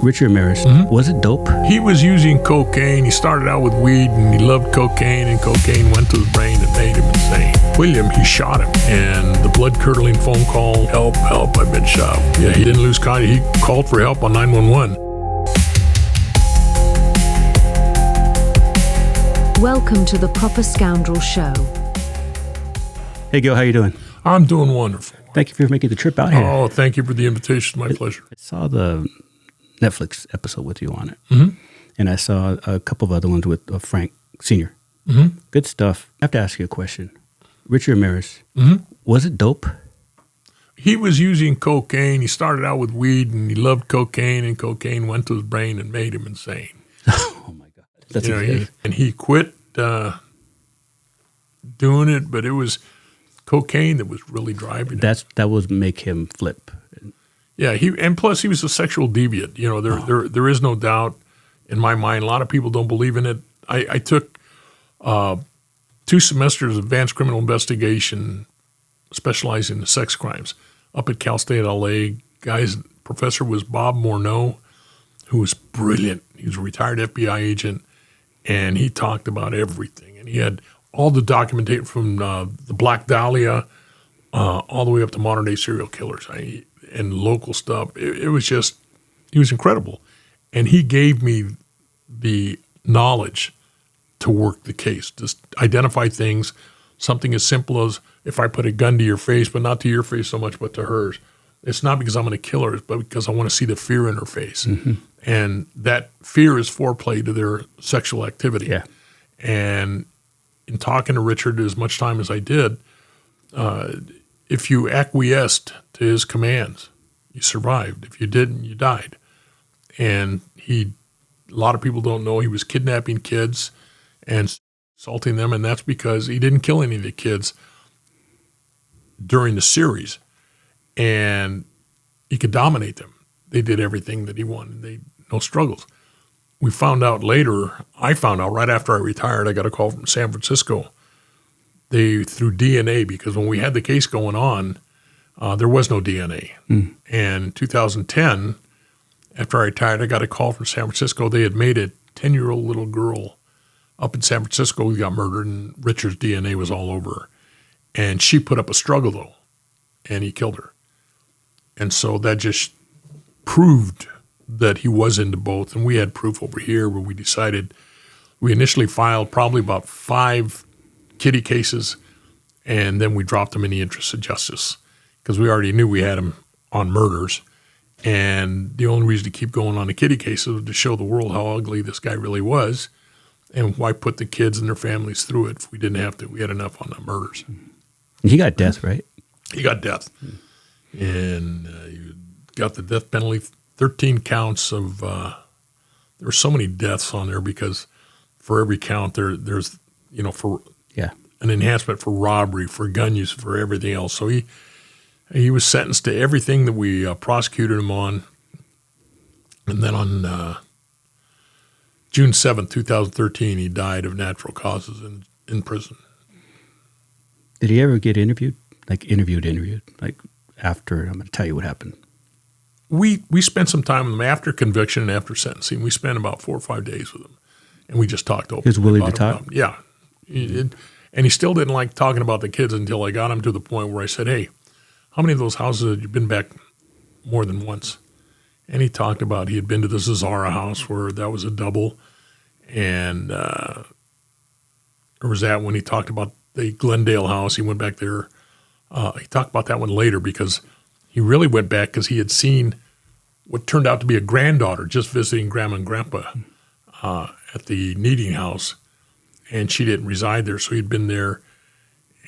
Richard Ramirez, was it dope? He was using cocaine. He started out with weed and he loved cocaine, and cocaine went to his brain and made him insane. William, he shot him, and the blood-curdling phone call, help, help, I've been shot. Yeah, he didn't lose consciousness. He called for help on 911. Welcome to the Proper Scoundrel Show. Hey, Gil, how you doing? I'm doing wonderful. Thank you for making the trip out here. Oh, thank you for the invitation. My pleasure. I saw the Netflix episode with you on it, and I saw a couple of other ones with Frank Sr. Good stuff. I have to ask you a question. Richard Ramirez, was it dope? He was using cocaine. He started out with weed and he loved cocaine, and cocaine went to his brain and made him insane. Oh, my God. That's and he quit doing it, but it was cocaine that was really driving it. That would make him flip. Yeah, and plus he was a sexual deviant. You know, there is no doubt in my mind. A lot of people don't believe in it. I took 2 semesters of advanced criminal investigation, specializing in sex crimes, up at Cal State LA. Professor was Bob Morneau, who was brilliant. He was a retired FBI agent, and he talked about everything. And he had all the documentation from the Black Dahlia all the way up to modern-day serial killers and local stuff. It was just, he was incredible. And he gave me the knowledge to work the case, just identify things, something as simple as if I put a gun to your face, but not to your face so much, but to hers. It's not because I'm going to kill her, but because I want to see the fear in her face. And that fear is foreplay to their sexual activity. Yeah. And in talking to Richard as much time as I did, if you acquiesced to his commands, you survived. If you didn't, you died. And a lot of people don't know he was kidnapping kids and assaulting them, and that's because he didn't kill any of the kids during the series. And he could dominate them. They did everything that he wanted. No struggles. I found out right after I retired, I got a call from San Francisco. Through DNA, because when we had the case going on, there was no DNA. And in 2010, after I retired, I got a call from San Francisco. They had made a 10-year-old little girl up in San Francisco who got murdered, and Richard's DNA was all over her. And she put up a struggle, though, and he killed her. And so that just proved that he was into both. And we had proof over here where we initially filed probably about 5 kitty cases, and then we dropped them in the interest of justice because we already knew we had him on murders. And the only reason to keep going on the kitty cases was to show the world how ugly this guy really was, and why put the kids and their families through it if we didn't have to. We had enough on the murders. He got death, right? He got death. And he got the death penalty, 13 counts of there were so many deaths on there because for every count there's an enhancement for robbery, for gun use, for everything else. So he was sentenced to everything that we prosecuted him on. And then on June 7th, 2013, he died of natural causes in prison. Did he ever get interviewed? Like interviewed? Like after, I'm going to tell you what happened. We spent some time with him after conviction and after sentencing. We spent about 4 or 5 days with him. And we just talked openly. He was willing to talk? Yeah. And he still didn't like talking about the kids until I got him to the point where I said, hey, how many of those houses had you been back more than once? And he talked about he had been to the Zazara house where that was a double. And there was that when he talked about the Glendale house. He went back there. He talked about that one later because he really went back because he had seen what turned out to be a granddaughter just visiting Grandma and Grandpa at the Kneading house. And she didn't reside there, so he'd been there.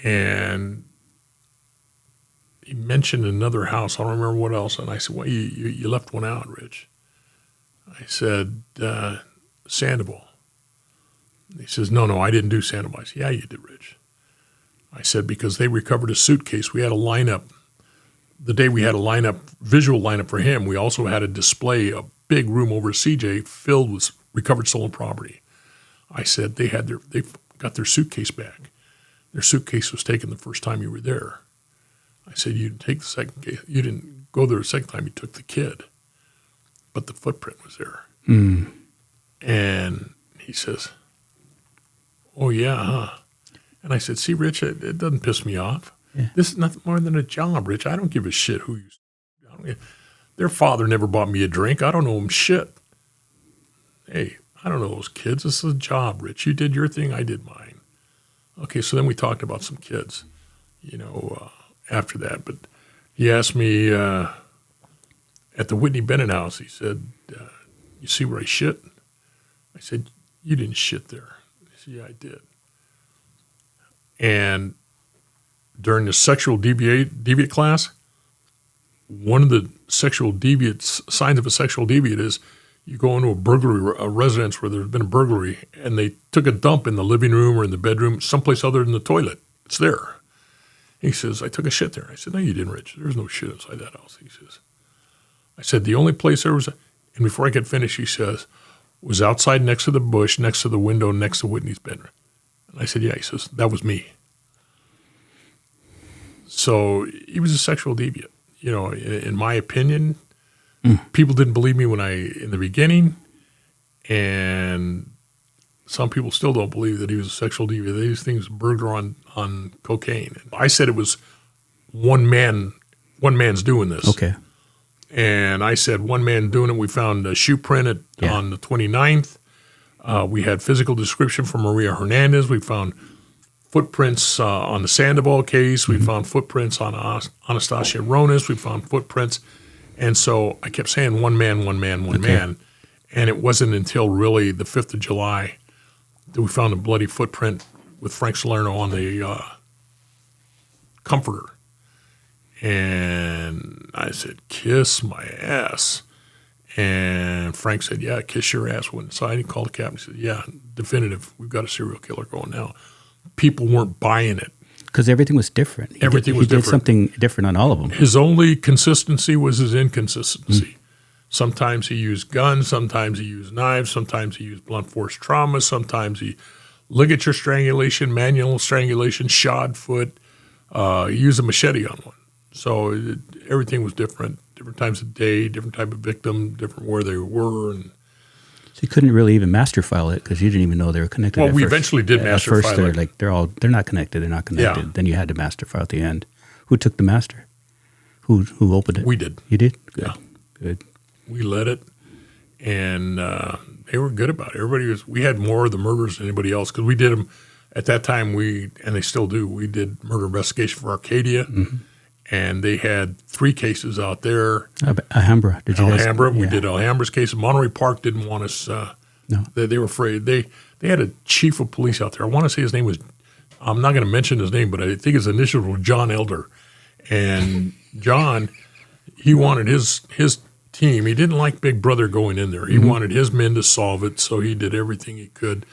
And he mentioned another house. I don't remember what else. And I said, well, you left one out, Rich. I said, Sandoval. He says, no, I didn't do Sandoval. I said, yeah, you did, Rich. I said, because they recovered a suitcase. We had a lineup. The day we had a visual lineup for him, we also had a display, a big room over at CJ filled with recovered stolen property. I said they got their suitcase back. Their suitcase was taken the first time you were there. I said, you didn't take the second case. You didn't go there the second time. You took the kid. but the footprint was there. Mm. And he says, oh, yeah, huh? And I said, see, Rich, it doesn't piss me off. Yeah. This is nothing more than a job, Rich. I don't give a shit who you. Their father never bought me a drink. I don't know them shit. Hey, I don't know those kids. This is a job, Rich. You did your thing. I did mine. Okay, so then we talked about some kids, after that. But he asked me at the Whitney Bennett house, he said, you see where I shit? I said, you didn't shit there. He said, yeah, I did. And during the sexual deviate class, one of the signs of a sexual deviate is you go into a residence where there's been a burglary and they took a dump in the living room or in the bedroom, someplace other than the toilet. It's there. He says, I took a shit there. I said, no, you didn't, Rich. There's no shit inside that house. He says, I said, the only place there was, and before I could finish, he says, was outside next to the bush, next to the window, next to Whitney's bedroom. And I said, yeah. He says, that was me. So he was a sexual deviant. In my opinion, people didn't believe me in the beginning, and some people still don't believe that he was a sexual deviant. These things burger on cocaine. I said it was one man's doing this. Okay. And I said one man doing it. We found a shoe print on the 29th. We had physical description from Maria Hernandez. We found footprints on the Sandoval case. We found footprints on Anastasia Ronas. We found footprints. And so I kept saying one man. And it wasn't until really the 5th of July that we found a bloody footprint with Frank Salerno on the comforter. And I said, kiss my ass. And Frank said, yeah, kiss your ass. Went inside. He called the captain. He said, yeah, definitive. We've got a serial killer going now. People weren't buying it. Because everything was different. He did something different on all of them. His only consistency was his inconsistency. Sometimes he used guns. Sometimes he used knives. Sometimes he used blunt force trauma. Sometimes he ligature strangulation, manual strangulation, shod foot. He used a machete on one. So everything was different times of day, different type of victim, different where they were. And so you couldn't really even master file it because you didn't even know they were connected. Well, we eventually did master file it. At first, they're not connected. They're not connected. Yeah. Then you had to master file at the end. Who took the master? Who opened it? We did. You did? Good. Yeah. Good. We led it, and they were good about it. We had more of the murders than anybody else because we did them at that time. And they still do. We did murder investigation for Arcadia. Mm-hmm. And they had 3 cases out there. Alhambra. Alhambra. We did Alhambra's case. Monterey Park didn't want us. No. They were afraid. They had a chief of police out there. I want to say his name was, I'm not going to mention his name, but I think his initials were John Elder. And John, he wanted his team. He didn't like Big Brother going in there. He wanted his men to solve it, so he did everything he could.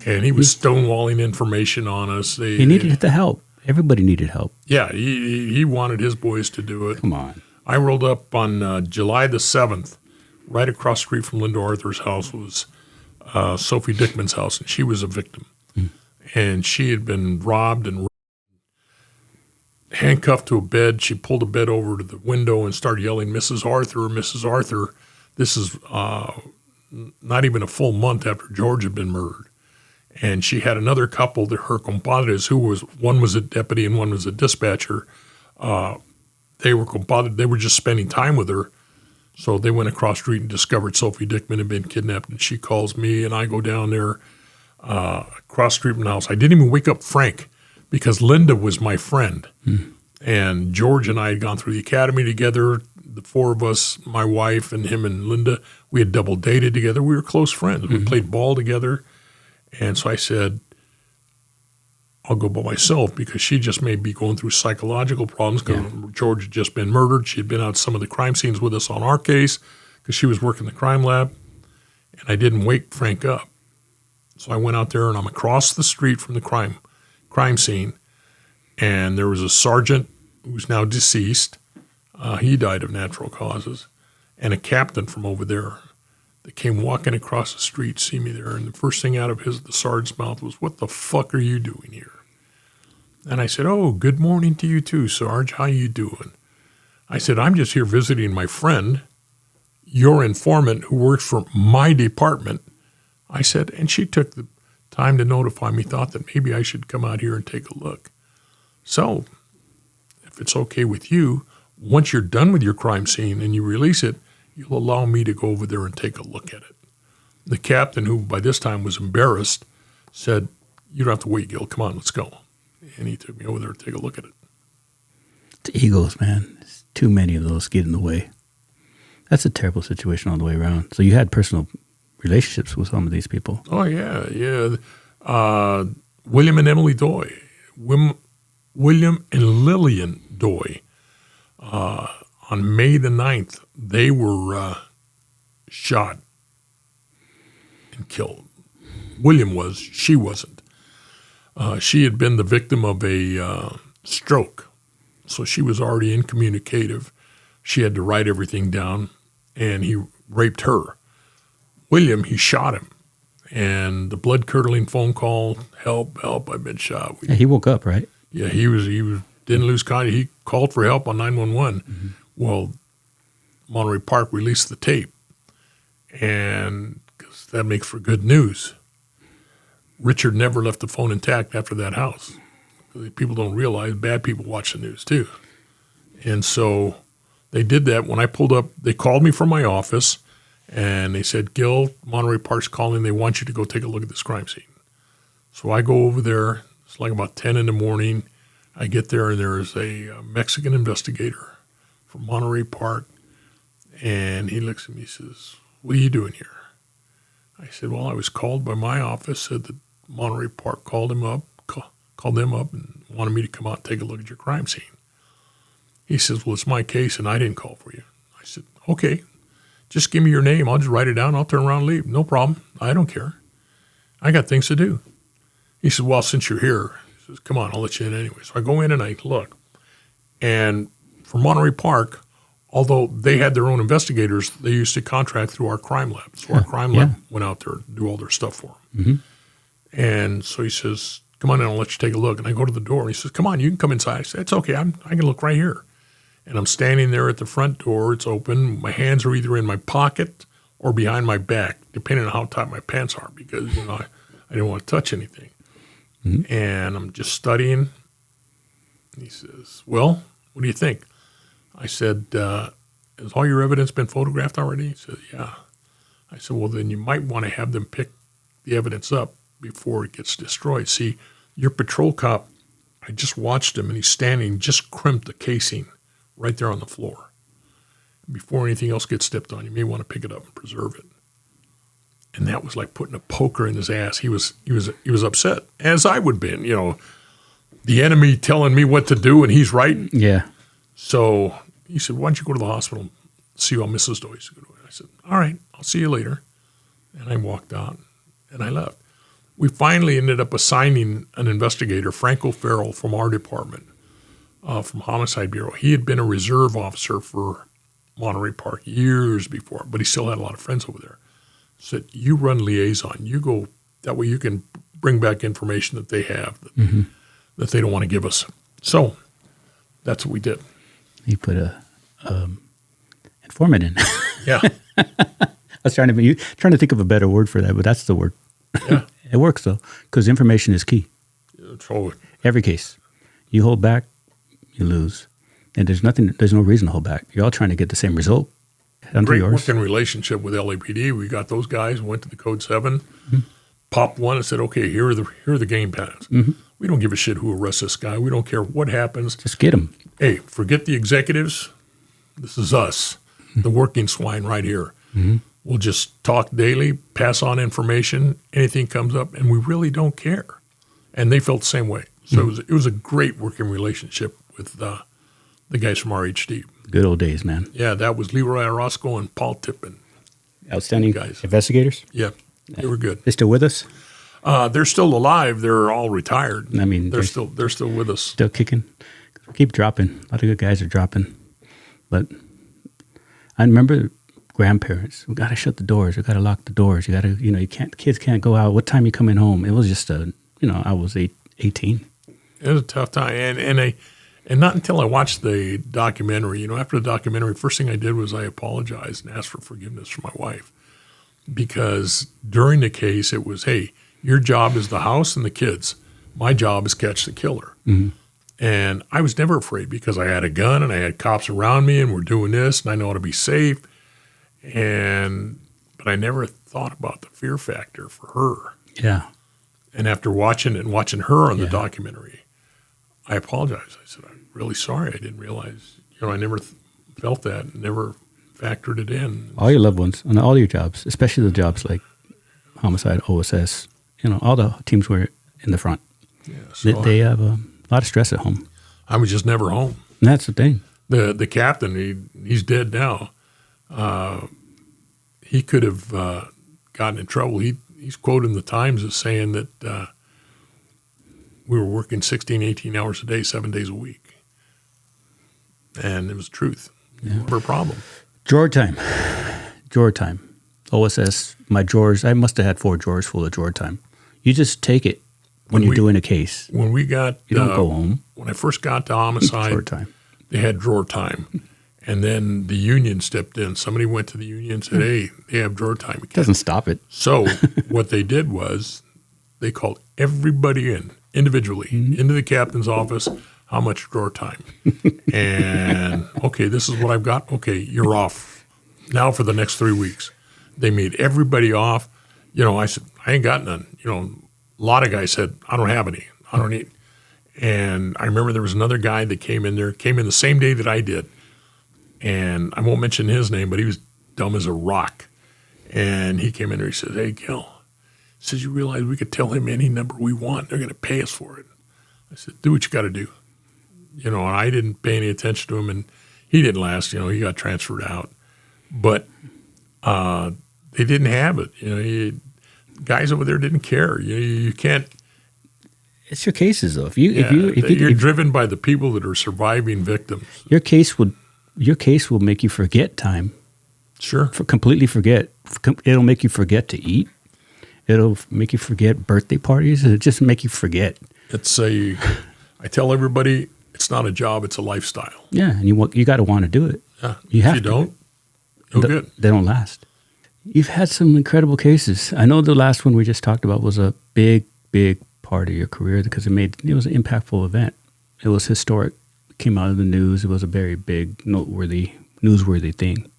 And he was stonewalling information on us. He needed the help. Everybody needed help. Yeah, he wanted his boys to do it. Come on. I rolled up on July the 7th. Right across the street from Linda Arthur's house was Sophie Dickman's house, and she was a victim. And she had been robbed and handcuffed to a bed. She pulled a bed over to the window and started yelling, Mrs. Arthur, Mrs. Arthur. This is not even a full month after George had been murdered. And she had another couple, her compadres, one was a deputy and one was a dispatcher. They were compadres. They were just spending time with her. So they went across the street and discovered Sophie Dickman had been kidnapped. And she calls me, and I go down there across the street from the house. I didn't even wake up Frank because Linda was my friend. And George and I had gone through the academy together. The 4 of us, my wife and him and Linda, we had double dated together. We were close friends. We played ball together. And so I said, I'll go by myself because she just may be going through psychological problems because George had just been murdered. She had been out some of the crime scenes with us on our case because she was working the crime lab. And I didn't wake Frank up. So I went out there, and I'm across the street from the crime scene. And there was a sergeant who's now deceased. He died of natural causes. And a captain from over there that came walking across the street, see me there, and the first thing out of the sergeant's mouth was, "What the fuck are you doing here?" And I said, "Oh, good morning to you too, Sarge. How you doing?" I said, "I'm just here visiting my friend. your informant who works for my department. I said, and she took the time to notify me, thought that maybe I should come out here and take a look. So if it's okay with you, once you're done with your crime scene and you release it, you'll allow me to go over there and take a look at it. The captain, who by this time was embarrassed, said, you don't have to wait, Gil. Come on, let's go. And he took me over there to take a look at it. It's egos, man. There's too many of those get in the way. That's a terrible situation all the way around. So you had personal relationships with some of these people. Oh, yeah. William and Emily Doy. William and Lillian Doy. On May the 9th, they were shot and killed. William was. She wasn't. She had been the victim of a stroke, so she was already incommunicative. She had to write everything down, and he raped her. William, he shot him, and the blood-curdling phone call, help, I've been shot. Yeah, he woke up, right? Yeah, he didn't lose consciousness. He called for help on 911. Mm-hmm. Well, Monterey Park released the tape, and because that makes for good news. Richard never left the phone intact after that house. People don't realize bad people watch the news too. And so they did that. When I pulled up, they called me from my office, and they said, Gil, Monterey Park's calling. They want you to go take a look at this crime scene. So I go over there. It's like about 10 in the morning. I get there, and there is a Mexican investigator from Monterey Park, and he looks at me and says, what are you doing here? I said, well, I was called by my office, said that Monterey Park called them up and wanted me to come out and take a look at your crime scene. He says, well, it's my case, and I didn't call for you. I said, okay, just give me your name. I'll just write it down. I'll turn around and leave. No problem. I don't care. I got things to do. He said, well, since you're here, he says, come on, I'll let you in anyway. So I go in and I look. And for Monterey Park, although they had their own investigators, they used to contract through our crime lab. So our crime lab went out there to do all their stuff for them. Mm-hmm. And so he says, come on in, I'll let you take a look. And I go to the door, and he says, come on, you can come inside. I said, it's okay, I can look right here. And I'm standing there at the front door. It's open. My hands are either in my pocket or behind my back, depending on how tight my pants are, because I didn't want to touch anything. Mm-hmm. And I'm just studying. He says, well, what do you think? I said, has all your evidence been photographed already? He said, yeah. I said, well, then you might want to have them pick the evidence up before it gets destroyed. See, your patrol cop, I just watched him, and he's standing, just crimped the casing right there on the floor. Before anything else gets stepped on, you may want to pick it up and preserve it. And that was like putting a poker in his ass. He was upset, as I would be. The enemy telling me what to do, and he's right. Yeah. So he said, why don't you go to the hospital and see how Mrs. Doy's doing? I said, all right, I'll see you later. And I walked out, and I left. We finally ended up assigning an investigator, Franco Farrell, from our department, from Homicide Bureau. He had been a reserve officer for Monterey Park years before, but he still had a lot of friends over there. Said, you run liaison. You go, that way you can bring back information that they have that they don't want to give us. So that's what we did. You put a informant in. Yeah. I was trying to think of a better word for that, but that's the word. Yeah. It works, though, because information is key. Totally. Every case. You hold back, you lose. And there's no reason to hold back. You're all trying to get the same result. Great working relationship with LAPD. We got those guys, went to the Code 7, popped one and said, okay, here are the game plans. Mm-hmm. We don't give a shit who arrests this guy. We don't care what happens. Just get him. Hey, forget the executives. This is us, the working swine right here. Mm-hmm. We'll just talk daily, pass on information, anything comes up, and we really don't care. And they felt the same way. So it was a great working relationship with the guys from RHD. Good old days, man. Yeah, that was Leroy Orozco and Paul Tippin. Outstanding guys. Investigators? Yeah, they were good. They still with us? They're still alive. They're all retired. I mean, they're still with us. Still kicking. We keep dropping. A lot of good guys are dropping. But I remember grandparents. We got to shut the doors. We got to lock the doors. You got to, kids can't go out. What time you coming home? It was just I was 18. It was a tough time, And not until I watched the documentary, after the documentary, first thing I did was I apologized and asked for forgiveness from my wife. Because during the case, it was, hey, your job is the house and the kids. My job is catch the killer. Mm-hmm. And I was never afraid because I had a gun and I had cops around me and we're doing this and I know how to be safe. But I never thought about the fear factor for her. Yeah. And after watching her on the documentary, I apologized. I said, I'm really sorry. I didn't realize, I never felt that, never factored it in. All your loved ones and all your jobs, especially the jobs like Homicide, OSS, all the teams were in the front. Yeah, so they have a lot of stress at home. I was just never home. And that's the thing. The captain, he's dead now. He could have gotten in trouble. He's quoted in the Times as saying that we were working 16, 18 hours a day, 7 days a week. And it was the truth. Yeah. Never a problem. Drawer time. OSS, my drawers. I must have had 4 drawers full of drawer time. You just take it when you're doing a case. When we got... You don't go home. When I first got to Homicide, drawer time. They had drawer time. And then the union stepped in. Somebody went to the union and said, hey, they have drawer time again. Doesn't stop it. So what they did was they called everybody in individually into the captain's office. How much drawer time? And, okay, this is what I've got. Okay, you're off now for the next 3 weeks. They made everybody off. I said, I ain't got none. A lot of guys said, I don't have any. I don't need. And I remember there was another guy that came in the same day that I did. And I won't mention his name, but he was dumb as a rock. And he came in there, he said, hey, Gil, he says, you realize we could tell him any number we want. They're going to pay us for it. I said, do what you got to do. And I didn't pay any attention to him, and he didn't last. He got transferred out. But they didn't have it. Guys over there didn't care. You can't. It's your cases, though. If you're driven by the people that are surviving victims. Your case will make you forget time. Sure. Completely forget. It'll make you forget to eat. It'll make you forget birthday parties. It'll just make you forget. I tell everybody, it's not a job, it's a lifestyle. Yeah, and you got to want to do it. Yeah. If you don't, no good. They don't last. You've had some incredible cases. I know the last one we just talked about was a big, big part of your career because it was an impactful event. It was historic. It came out of the news. It was a very big, newsworthy thing.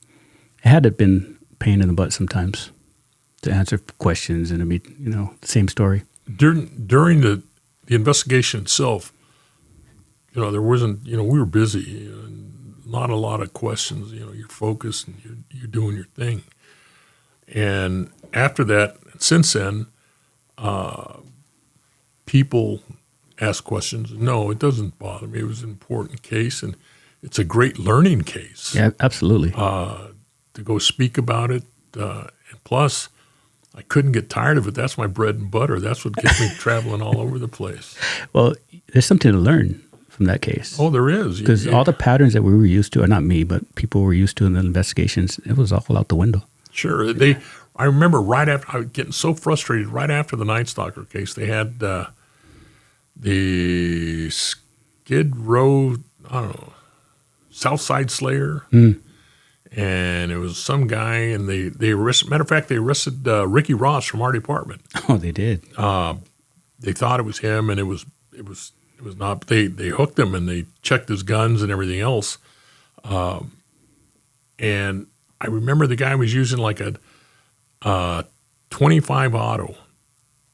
It had been pain in the butt sometimes to answer questions and the same story. During the investigation itself, there wasn't, we were busy, not a lot of questions, you're focused and you're doing your thing. And after that, since then, people ask questions. No, it doesn't bother me. It was an important case, and it's a great learning case. Yeah, absolutely. To go speak about it. And plus, I couldn't get tired of it. That's my bread and butter. That's what gets me traveling all over the place. Well, there's something to learn from that case. Oh, there is. Because all the patterns that we were used to, or not me, but people were used to in the investigations, it was all out the window. Sure. I remember right after, I was getting so frustrated, right after the Night Stalker case, they had the Skid Row, Southside Slayer. And it was some guy, and they arrested, matter of fact, they arrested Ricky Ross from our department. Oh, they did. They thought it was him, and it was not. They hooked him, and they checked his guns and everything else. And I remember the guy was using like a 25 auto,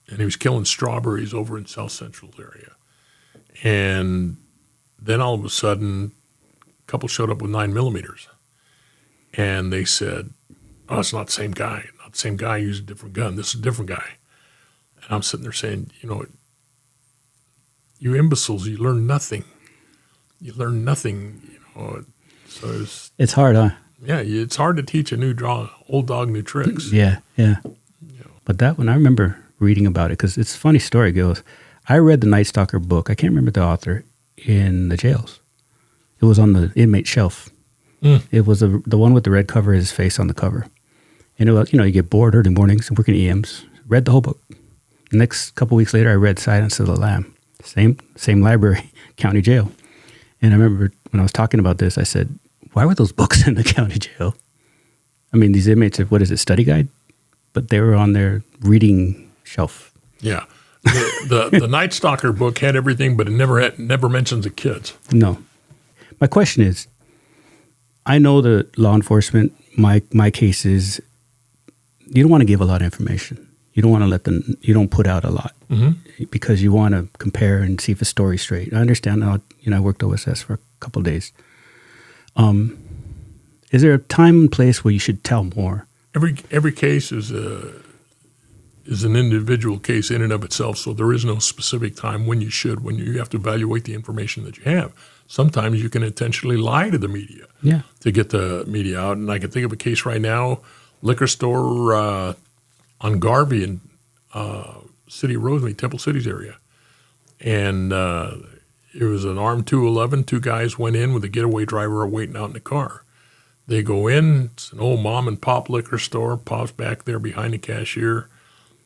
and he was killing strawberries over in South Central area. And then all of a sudden, a couple showed up with 9mm. And they said, oh, it's not the same guy. Not the same guy, used a different gun. This is a different guy. And I'm sitting there saying, you imbeciles, you learn nothing. You learn nothing, So it's hard, huh? Yeah, it's hard to teach a old dog new tricks. Yeah. But that one, I remember reading about it because it's a funny story. It goes, I read the Night Stalker book. I can't remember the author in the jails. It was on the inmate shelf. It was the one with the red cover, his face on the cover. And it was, you get bored early mornings, working EMs. Read the whole book. The next couple weeks later, I read Silence of the Lamb. Same library, county jail. And I remember when I was talking about this, I said, why were those books in the county jail? I mean, these inmates have, what is it, study guide? But they were on their reading shelf. Yeah. The Night Stalker book had everything, but it never mentions the kids. No. My question is, I know the law enforcement, my case is, you don't want to give a lot of information. You don't want to you don't put out a lot because you want to compare and see if the story's straight. I understand how, I worked OSS for a couple of days. Is there a time and place where you should tell more? Every case is an individual case in and of itself, so there is no specific time when you have to evaluate the information that you have. Sometimes you can intentionally lie to the media to get the media out. And I can think of a case right now, liquor store on Garvey in City of Rosemary, Temple Cities area. And it was an armed 211. Two guys went in with a getaway driver waiting out in the car. They go in, it's an old mom and pop liquor store, Pop's back there behind the cashier,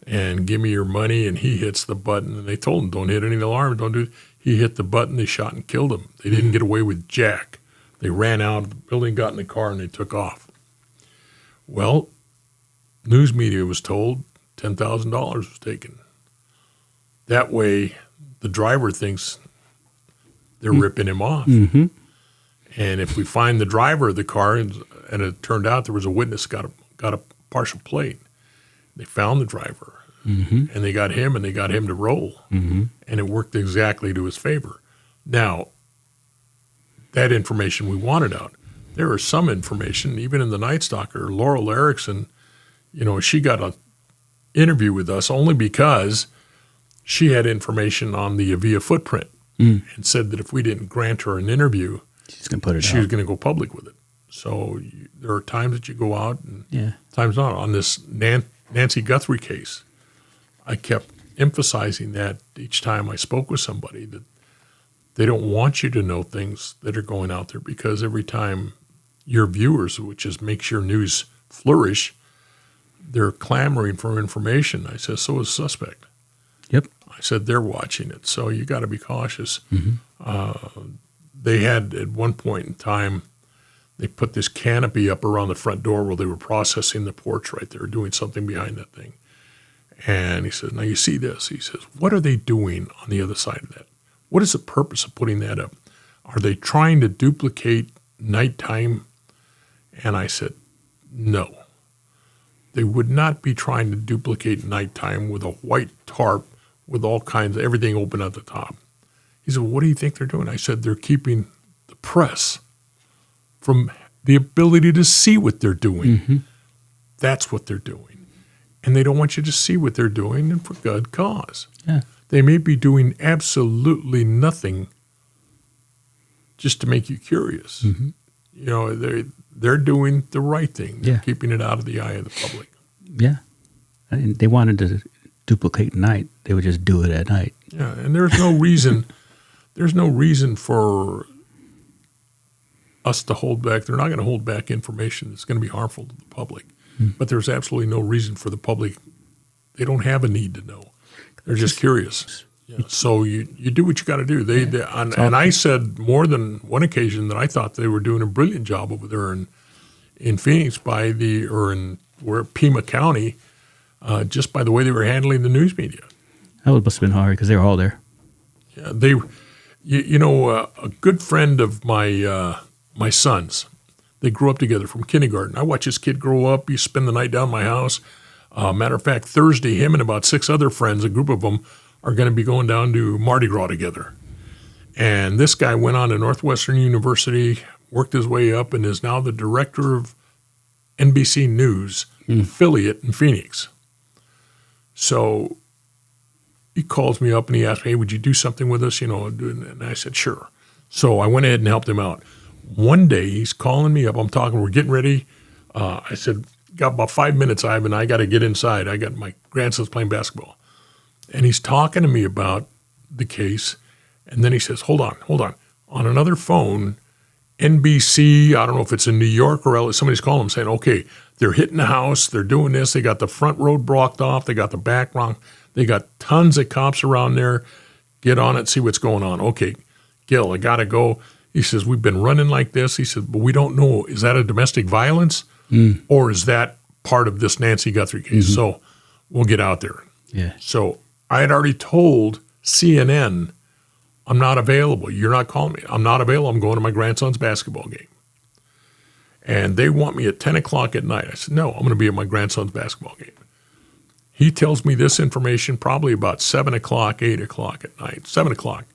and give me your money, and he hits the button. And they told him, don't hit any alarm, don't do it. He hit the button, they shot and killed him. They didn't get away with jack. They ran out of the building, got in the car, and they took off. Well, news media was told $10,000 was taken. That way, the driver thinks they're ripping him off. Mm-hmm. And if we find the driver of the car, and it turned out there was a witness got a partial plate, they found the driver, and they got him to roll, and it worked exactly to his favor. Now, that information we wanted out. There is some information, even in the Night Stalker, Laurel Erickson, she got an interview with us only because she had information on the Avia footprint and said that if we didn't grant her an interview, she's going to put it she was going to go public with it. So there are times that you go out and times not. On this Nancy Guthrie case, I kept emphasizing that each time I spoke with somebody, that they don't want you to know things that are going out there, because every time your viewers, which makes your news flourish, they're clamoring for information. I said, so is suspect. Yep. I said, they're watching it, so you got to be cautious. They had, at one point in time, they put this canopy up around the front door where they were processing the porch right there, doing something behind that thing. And he says, now you see this. He says, what are they doing on the other side of that? What is the purpose of putting that up? Are they trying to duplicate nighttime? And I said, no. They would not be trying to duplicate nighttime with a white tarp with all kinds of everything open at the top. He said, well, what do you think they're doing? I said, they're keeping the press from the ability to see what they're doing. That's what they're doing. And they don't want you to see what they're doing, and for good cause. Yeah. They may be doing absolutely nothing just to make you curious. They're doing the right thing. They're keeping it out of the eye of the public. Yeah. And they wanted to duplicate night. They would just do it at night. Yeah, and there's no reason for us to hold back. They're not going to hold back information that's going to be harmful to the public. But there's absolutely no reason for the public. They don't have a need to know. They're just curious. Yeah. So you do what you got to do. And I said more than one occasion that I thought they were doing a brilliant job over there in Phoenix in Pima County, just by the way they were handling the news media. That must have been hard because they were all there. Yeah, a good friend of my son's. They grew up together from kindergarten. I watched this kid grow up. He spend the night down at my house. Matter of fact, Thursday, him and about 6 other friends, a group of them, are going to be going down to Mardi Gras together. And this guy went on to Northwestern University, worked his way up, and is now the director of NBC News affiliate in Phoenix. So he calls me up and he asked me, hey, would you do something with us? And I said, sure. So I went ahead and helped him out. One day he's calling me up. I'm talking. We're getting ready. I said, got about 5 minutes, Ivan. I got to get inside. I got my grandson's playing basketball. And he's talking to me about the case. And then he says, hold on. On another phone, NBC, I don't know if it's in New York or LA, somebody's calling him saying, okay, they're hitting the house. They're doing this. They got the front road blocked off. They got the back wrong. They got tons of cops around there. Get on it, see what's going on. Okay, Gil, I got to go. He says, we've been running like this. He said, but we don't know, is that a domestic violence or is that part of this Nancy Guthrie case? So we'll get out there. Yeah. So I had already told CNN, I'm not available. You're not calling me. I'm not available. I'm going to my grandson's basketball game. And they want me at 10 o'clock at night. I said, no, I'm going to be at my grandson's basketball game. He tells me this information probably about 7 o'clock, 8 o'clock at night, 7 o'clock.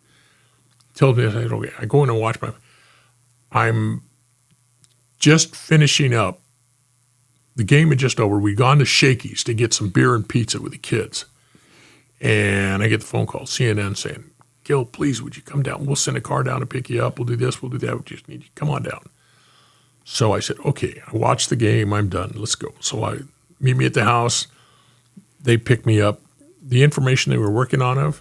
Tells me, I said, okay, I go in and watch I'm just finishing up. The game had just over. We'd gone to Shakey's to get some beer and pizza with the kids. And I get the phone call, CNN saying, Gil, please, would you come down? We'll send a car down to pick you up. We'll do this, we'll do that. We just need you. Come on down. So I said, okay, I watched the game. I'm done. Let's go. So I meet me at the house. They picked me up. The information they were working on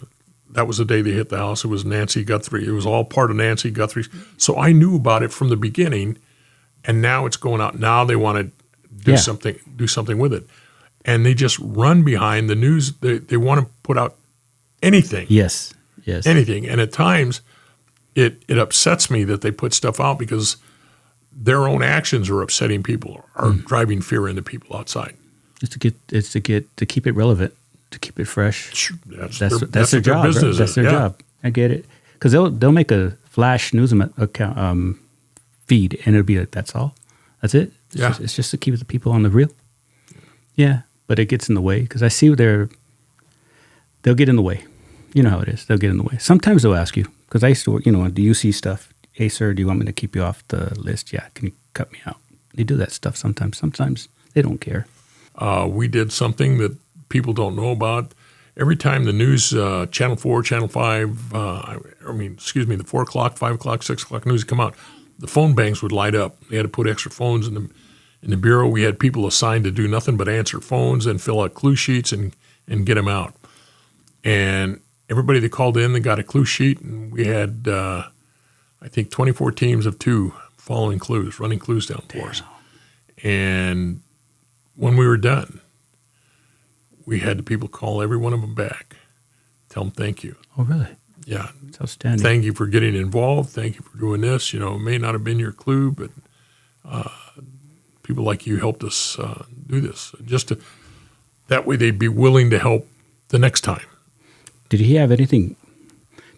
that was the day they hit the house. It was Nancy Guthrie. It was all part of Nancy Guthrie's. So I knew about it from the beginning, and now it's going out. Now they want to do something with it. And they just run behind the news. They want to put out anything. Yes. Anything. And at times, it upsets me that they put stuff out because their own actions are upsetting people, are driving fear into people outside. It's to keep it relevant, to keep it fresh. That's their job. Business That's their job. I get it, because they'll make a flash news account feed, and it'll be like, that's all, that's it. It's just to keep the people on the reel. Yeah, but it gets in the way because I see they'll get in the way. You know how it is. They'll get in the way. Sometimes they'll ask you, because I used to work. Do you see stuff? Hey, sir, do you want me to keep you off the list? Yeah, can you cut me out? They do that stuff sometimes. Sometimes they don't care. We did something that people don't know about. Every time the news, Channel 4, Channel 5, the 4 o'clock, 5 o'clock, 6 o'clock news come out, the phone banks would light up. They had to put extra phones in the bureau. We had people assigned to do nothing but answer phones and fill out clue sheets and get them out. And everybody that called in, they got a clue sheet, and we had, I think, 24 teams of 2 following clues, running clues down for us. And when we were done, we had the people call every one of them back, tell them thank you. Oh, really? Yeah. It's outstanding. Thank you for getting involved. Thank you for doing this. It may not have been your clue, but people like you helped us do this. That way they'd be willing to help the next time. Did he have anything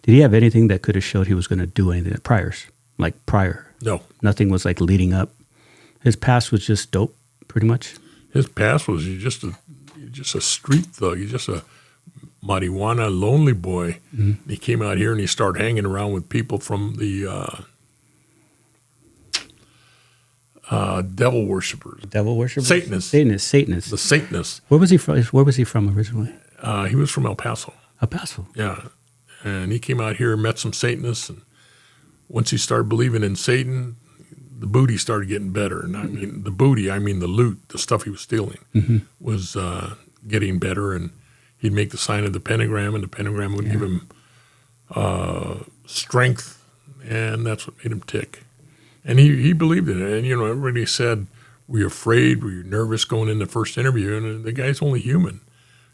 that could have showed he was going to do anything prior? No. Nothing was like leading up. His past was just dope, pretty much. His past was just a street thug. He's just a marijuana lonely boy. Mm-hmm. He came out here and he started hanging around with people from the devil worshippers. Devil worshippers? Satanists. Satanists. The Satanists. Where was he from originally? He was from El Paso. El Paso? Yeah. And he came out here and met some Satanists, and once he started believing in Satan, the booty started getting better. And I mean the loot, the stuff he was stealing, was getting better. And he'd make the sign of the pentagram, and the pentagram would give him strength, and that's what made him tick. And he believed in it. And, everybody said, were you afraid? Were you nervous going in the first interview? And the guy's only human,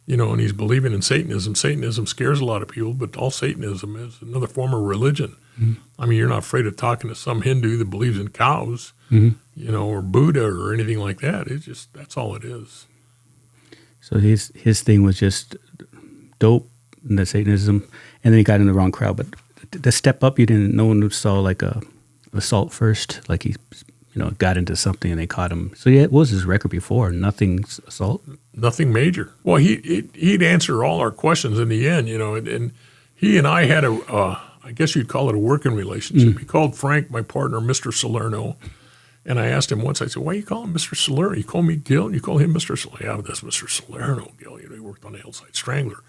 and he's believing in Satanism. Satanism scares a lot of people, but all Satanism is another form of religion. Mm-hmm. I mean, you're not afraid of talking to some Hindu that believes in cows, or Buddha or anything like that. It's just, that's all it is. So his thing was just dope, and the Satanism, and then he got in the wrong crowd. But the step up, no one saw like a assault first, like he, got into something and they caught him. So what was his record before? Nothing assault? Nothing major. Well, he'd answer all our questions in the end, and he and I had I guess you'd call it a working relationship. Mm. He called Frank, my partner, Mr. Salerno, and I asked him once, I said, why you call him Mr. Salerno? You call me Gil, and you call him Mr. Salerno. Yeah, that's Mr. Salerno, Gil. He worked on the Hillside Strangler.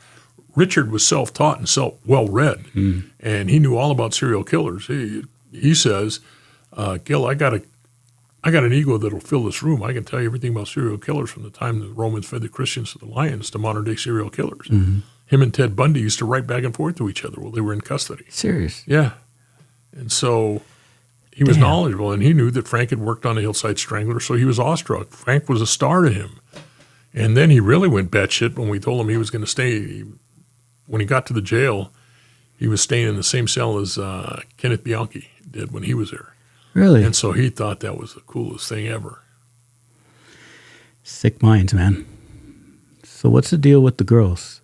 Richard was self-taught and well-read, and he knew all about serial killers. He says, Gil, I got an ego that'll fill this room. I can tell you everything about serial killers from the time the Romans fed the Christians to the lions to modern-day serial killers. Mm-hmm. Him and Ted Bundy used to write back and forth to each other while they were in custody. Serious? Yeah. And so he was knowledgeable, and he knew that Frank had worked on the Hillside Strangler, so he was awestruck. Frank was a star to him. And then he really went batshit when we told him he was going to stay. When he got to the jail, He was staying in the same cell as Kenneth Bianchi did when he was there. Really? And so he thought that was the coolest thing ever. Sick minds, man. So what's the deal with the girls?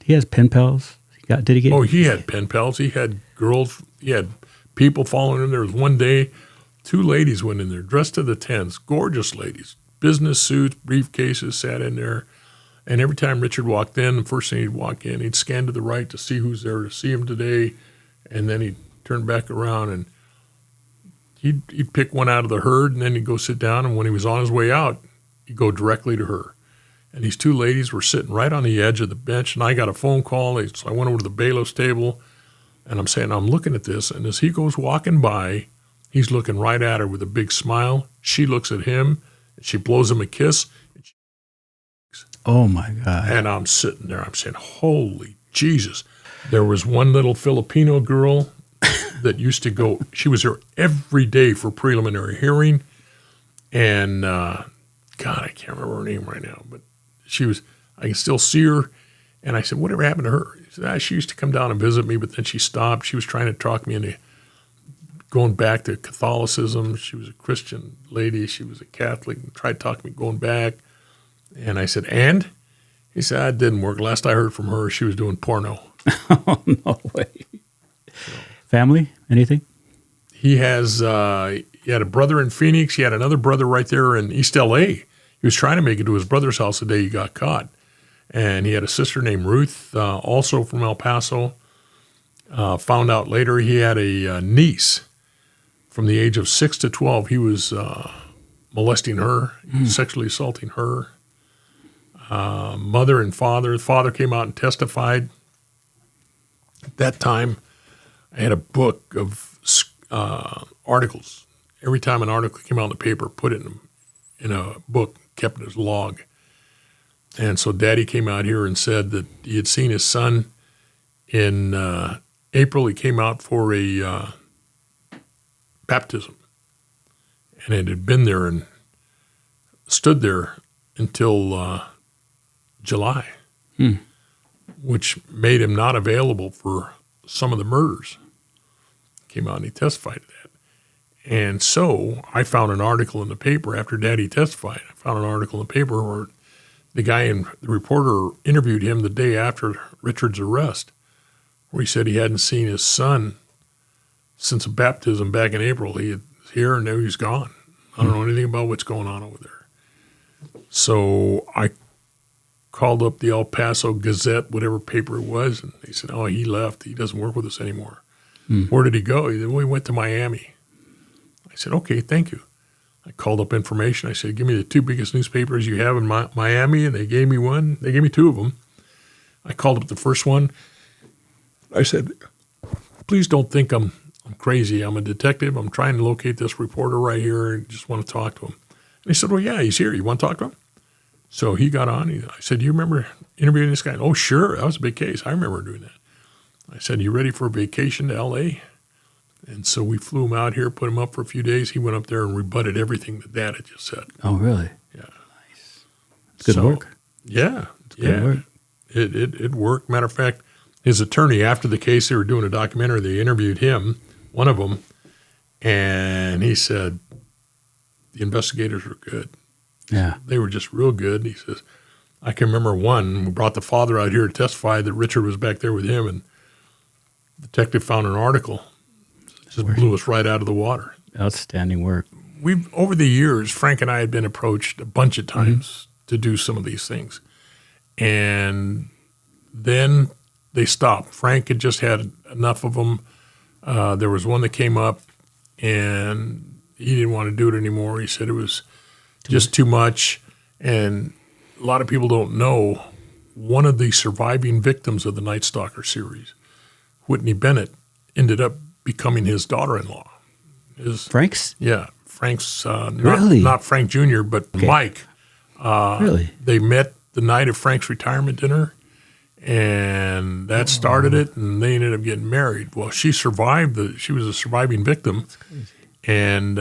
He has pen pals? Did he get? Oh, he had pen pals. He had girls. He had people following him. There was one day, 2 ladies went in there, dressed to the tens, gorgeous ladies, business suits, briefcases, sat in there. And every time Richard walked in, the first thing he'd walk in, he'd scan to the right to see who's there to see him today. And then he'd turn back around and he'd pick one out of the herd, and then he'd go sit down. And when he was on his way out, he'd go directly to her. And these 2 ladies were sitting right on the edge of the bench, and I got a phone call. So I went over to the bailiff's table, and I'm saying, I'm looking at this. And as he goes walking by, he's looking right at her with a big smile. She looks at him, and she blows him a kiss. Oh, my God. And I'm sitting there. I'm saying, holy Jesus. There was one little Filipino girl that used to go. She was there every day for preliminary hearing. And, God, I can't remember her name right now, but I can still see her. And I said, whatever happened to her? He said, she used to come down and visit me, but then she stopped. She was trying to talk me into going back to Catholicism. She was a Christian lady. She was a Catholic and tried to talk me going back. And I said, and? He said, it didn't work. Last I heard from her, she was doing porno. Oh, no way. Family? Anything? He had a brother in Phoenix. He had another brother right there in East L.A. He was trying to make it to his brother's house the day he got caught. And he had a sister named Ruth, also from El Paso. Found out later he had a niece from the age of 6 to 12. He was molesting her, sexually assaulting her. Mother and father. The father came out and testified. At that time, I had a book of articles. Every time an article came out in the paper, put it in a book, kept it as log. And so Daddy came out here and said that he had seen his son in April. He came out for a baptism. And it had been there and stood there until July, which made him not available for some of the murders. Came out and he testified to that. And so I found an article in the paper after Daddy testified. I found an article in the paper where the reporter interviewed him the day after Richard's arrest, where he said he hadn't seen his son since a baptism back in April. He was here and now he's gone. I don't know anything about what's going on over there. So I called up the El Paso Gazette, whatever paper it was, and they said, oh, he left. He doesn't work with us anymore. Where did he go? He said, well, he went to Miami. I said, okay, thank you. I called up information. I said, give me the 2 biggest newspapers you have in Miami, and they gave me one. They gave me 2 of them. I called up the first one. I said, please don't think I'm crazy. I'm a detective. I'm trying to locate this reporter right here and just want to talk to him. And he said, well, yeah, he's here. You want to talk to him? So he got on. I said, do you remember interviewing this guy? Oh, sure. That was a big case. I remember doing that. I said, you ready for a vacation to L.A.? And so we flew him out here, put him up for a few days. He went up there and rebutted everything that Dad had just said. Oh, really? Yeah. Nice. Good work. Yeah. Good work. It worked. Matter of fact, his attorney, after the case, they were doing a documentary. They interviewed him, one of them, and he said, the investigators were good. Yeah. They were just real good. He says, I can remember one, we brought the father out here to testify that Richard was back there with him, and the detective found an article. Just blew us right out of the water. Outstanding work. Over the years, Frank and I had been approached a bunch of times to do some of these things. And then they stopped. Frank had just had enough of them. There was one that came up, and he didn't want to do it anymore. He said it was just too much. And a lot of people don't know, one of the surviving victims of the Night Stalker series, Whitney Bennett, ended up becoming his daughter-in-law. Frank's? Yeah. Frank's, really? not Frank Jr., but Mike. Really? They met the night of Frank's retirement dinner, and that started it, and they ended up getting married. Well, she survived. She was a surviving victim, and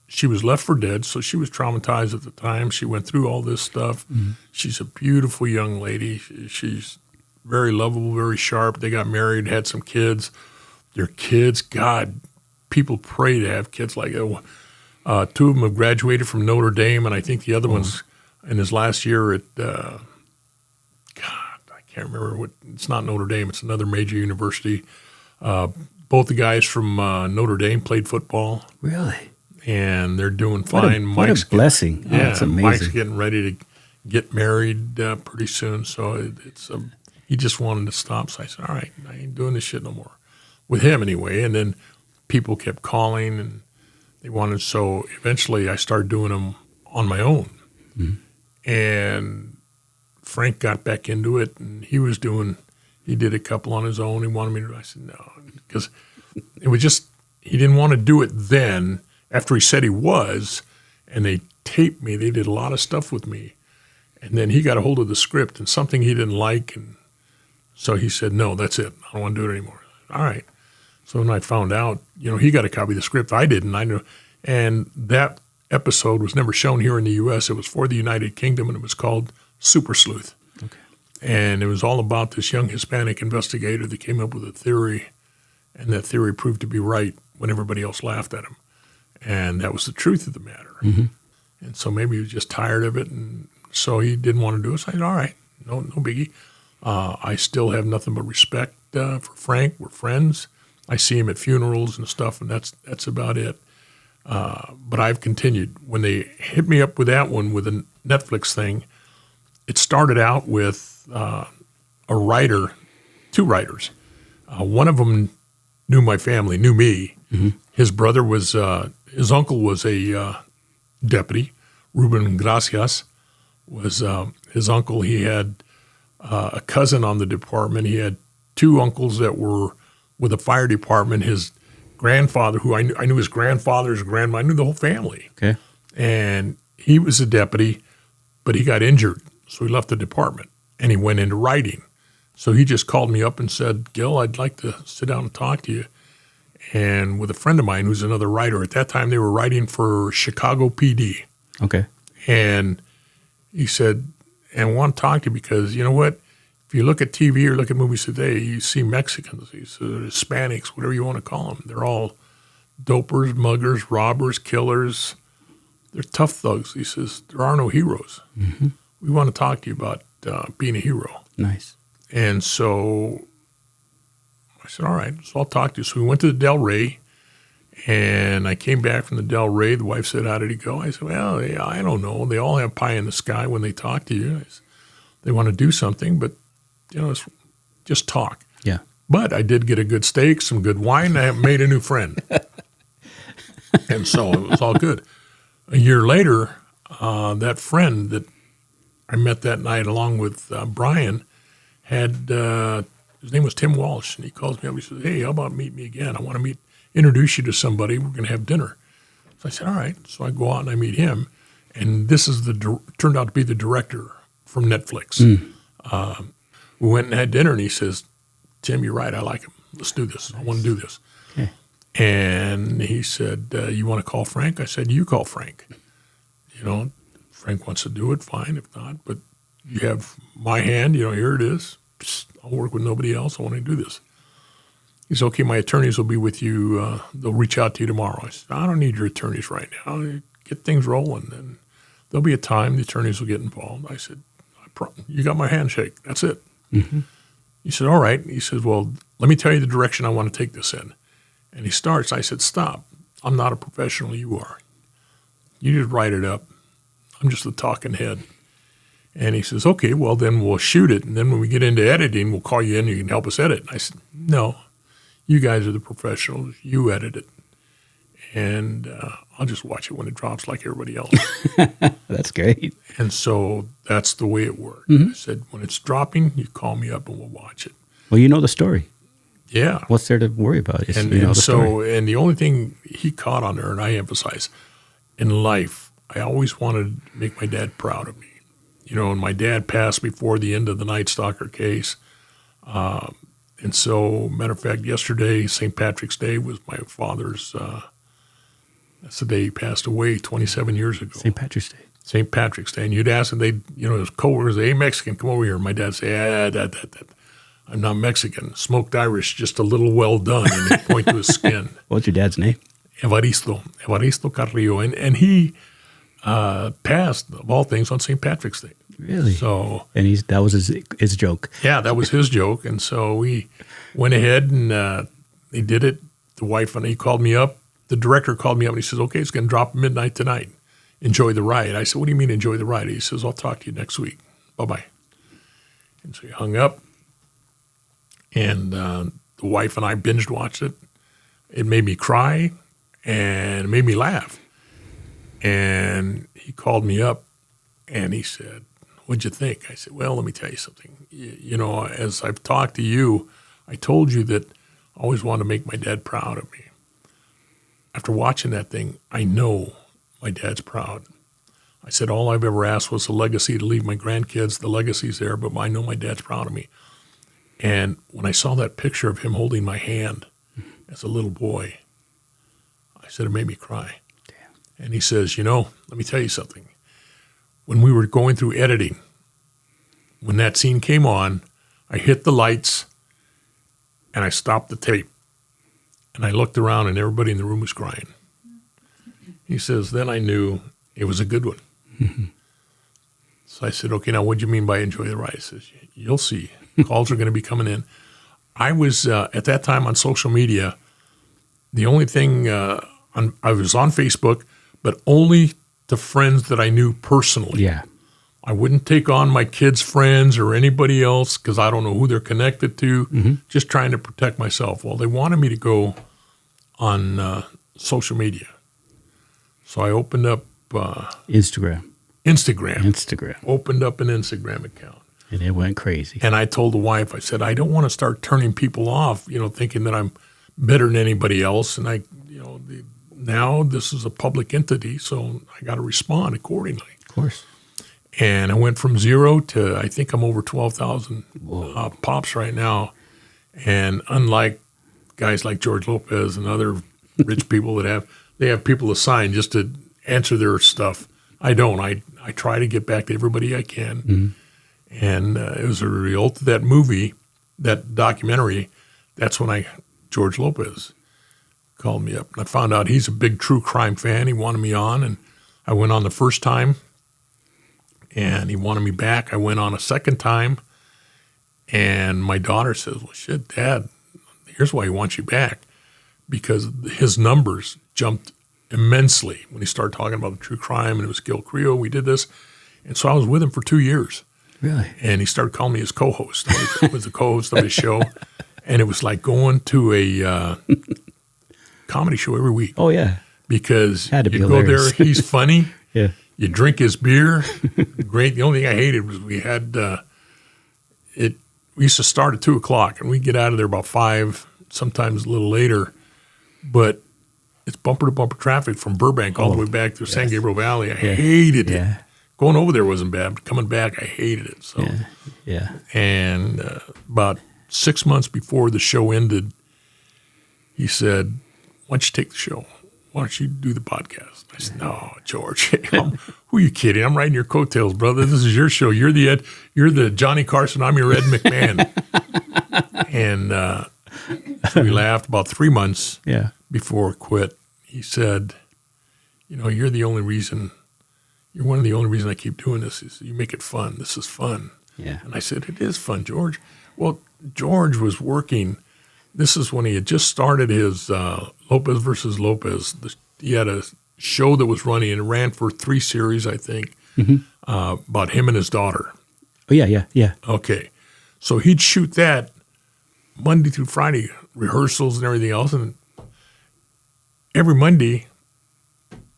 she was left for dead, so she was traumatized at the time. She went through all this stuff. She's a beautiful young lady. She's very lovable, very sharp. They got married, had some kids. Their kids, God, people pray to have kids like that. Two of them have graduated from Notre Dame, and I think the other one's in his last year at, God, I can't remember what, it's not Notre Dame, it's another major university. Both the guys from Notre Dame played football. Really? And they're doing fine. What a blessing. Yeah, that's amazing. Mike's getting ready to get married pretty soon, so he just wanted to stop. So I said, all right, I ain't doing this shit no more. With him anyway, and then people kept calling, and they wanted, so eventually I started doing them on my own. Mm-hmm. And Frank got back into it, and he did a couple on his own. He wanted me to, I said, no, because it was just, he didn't want to do it then after he said he was, and they taped me. They did a lot of stuff with me. And then he got a hold of the script and something he didn't like, and so he said, no, that's it. I don't want to do it anymore. All right. So when I found out, he got a copy of the script. I didn't. I knew. And that episode was never shown here in the U.S. It was for the United Kingdom, and it was called Super Sleuth. Okay. And it was all about this young Hispanic investigator that came up with a theory, and that theory proved to be right when everybody else laughed at him. And that was the truth of the matter. Mm-hmm. And so maybe he was just tired of it, and so he didn't want to do it. So I said, all right, no biggie. I still have nothing but respect for Frank. We're friends. I see him at funerals and stuff, and that's about it. But I've continued. When they hit me up with that one, with a Netflix thing, it started out with a writer, two writers. One of them knew my family, knew me. Mm-hmm. His brother was, his uncle was a deputy. Ruben Gracias was his uncle. He had a cousin on the department. He had two uncles that were with the fire department. His grandfather, who I knew his grandfather's grandma, I knew the whole family. Okay. And he was a deputy, but he got injured, so he left the department, and he went into writing. So he just called me up and said, Gil, I'd like to sit down and talk to you. And with a friend of mine who's another writer, at that time they were writing for Chicago PD. Okay. And he said, and I want to talk to you because, you know what, if you look at TV or look at movies today, you see Mexicans, these Hispanics, whatever you want to call them. They're all dopers, muggers, robbers, killers. They're tough thugs. He says, there are no heroes. Mm-hmm. We want to talk to you about being a hero. Nice. And so I said, all right, so I'll talk to you. So we went to the Del Rey, and I came back from the Del Rey. The wife said, how did he go? I said, well, yeah, I don't know. They all have pie in the sky when they talk to you. They want to do something, but, it's just talk. Yeah. But I did get a good steak, some good wine. I made a new friend. And so it was all good. A year later, that friend that I met that night along with Brian had his name was Tim Walsh, and he calls me up. He says, hey, how about meet me again? I want to introduce you to somebody. We're going to have dinner. So I said, all right. So I go out and I meet him, and this is turned out to be the director from Netflix. Mm. We went and had dinner, and he says, Tim, you're right. I like him. Let's do this. Nice. I want to do this. Okay. And he said, you want to call Frank? I said, you call Frank. Frank wants to do it, fine. If not, but you have my hand. Here it is. Psst, I'll work with nobody else. I want to do this. He said, okay, my attorneys will be with you. They'll reach out to you tomorrow. I said, I don't need your attorneys right now. Get things rolling. And there'll be a time the attorneys will get involved. I said, you got my handshake. That's it. Mm-hmm. He said, all right. He says, well, let me tell you the direction I want to take this in. And he starts. I said, stop. I'm not a professional. You are. You just write it up. I'm just the talking head. And he says, okay, well, then we'll shoot it. And then when we get into editing, we'll call you in. You can help us edit. And I said, no, you guys are the professionals. You edit it. And I'll just watch it when it drops like everybody else. That's great. And so that's the way it worked. Mm-hmm. I said, when it's dropping, you call me up and we'll watch it. Well, you know the story. Yeah. What's there to worry about? And the only thing he caught on there, and I emphasize, in life, I always wanted to make my dad proud of me. And my dad passed before the end of the Night Stalker case. And so, matter of fact, yesterday, St. Patrick's Day, was my father's, that's the day he passed away 27 years ago. St. Patrick's Day. St. Patrick's Day. And you'd ask him, his coworkers, hey, Mexican, come over here. And my dad would say, I'm not Mexican. Smoked Irish, just a little well done. And they point to his skin. What's your dad's name? Evaristo Carrillo. And he passed, of all things, on St. Patrick's Day. Really? So, and that was his joke. Yeah, that was his joke. And so we went ahead and they did it. The wife and he called me up. The director called me up and he says, okay, it's going to drop midnight tonight. Enjoy the ride. I said, what do you mean enjoy the ride? He says, I'll talk to you next week. Bye-bye. And so he hung up. And the wife and I binge watched it. It made me cry and it made me laugh. And he called me up and he said, what'd you think? I said, well, let me tell you something. You know, as I've talked to you, I told you that I always wanted to make my dad proud of me. After watching that thing, I know my dad's proud. I said, all I've ever asked was a legacy to leave my grandkids. The legacy's there, but I know my dad's proud of me. And when I saw that picture of him holding my hand as a little boy, I said, it made me cry. Damn. And he says, you know, let me tell you something. When we were going through editing, when that scene came on, I hit the lights and I stopped the tape. And I looked around and everybody in the room was crying. He says, then I knew it was a good one. So I said, okay, now what do you mean by enjoy the ride? He says, you'll see. Calls are going to be coming in. I was, at that time on social media, the only thing, I was on Facebook, but only to friends that I knew personally. Yeah. I wouldn't take on my kids' friends or anybody else because I don't know who they're connected to, just trying to protect myself. Well, they wanted me to go on social media. So I opened up Instagram. Opened up an Instagram account. And it went crazy. And I told the wife, I said, I don't want to start turning people off, you know, thinking that I'm better than anybody else. And now this is a public entity, so I got to respond accordingly. Of course. And I went from 0 to, I think I'm over 12,000 pops right now. And unlike guys like George Lopez and other rich people that they have people assigned just to answer their stuff. I don't. I try to get back to everybody I can. Mm-hmm. And it was a result of that movie, that documentary. That's when George Lopez called me up. And I found out he's a big true crime fan. He wanted me on, and I went on the first time. And he wanted me back. I went on a second time, and my daughter says, well, shit, Dad, here's why he wants you back. Because his numbers jumped immensely when he started talking about the true crime, and it was Gil Carrillo. We did this. And so I was with him for 2 years. Really? And he started calling me his co-host. I was the co-host of his show. And it was like going to a comedy show every week. Oh, yeah. Because Had to be you hilarious. go there, he's funny. Yeah. You drink his beer. Great. The only thing I hated was we had we used to start at 2:00 and we'd get out of there about 5, sometimes a little later. But it's bumper to bumper traffic from Burbank all the way back to San Gabriel Valley. I hated it. Going over there wasn't bad, but coming back, I hated it. So yeah. And about 6 months before the show ended, he said, why don't you take the show? Why don't you do the podcast? I said, no, George, who are you kidding? I'm riding your coattails, brother. This is your show. You're the Johnny Carson. I'm your Ed McMahon. And so we laughed about 3 months before I quit. He said, you know, you're one of the only reasons I keep doing this is you make it fun. This is fun. Yeah. And I said, it is fun, George. Well, George was working. This is when he had just started his Lopez versus Lopez. He had a show that was running and it ran for 3 series, I think, about him and his daughter. Oh, yeah. Okay. So he'd shoot that Monday through Friday, rehearsals and everything else. And every Monday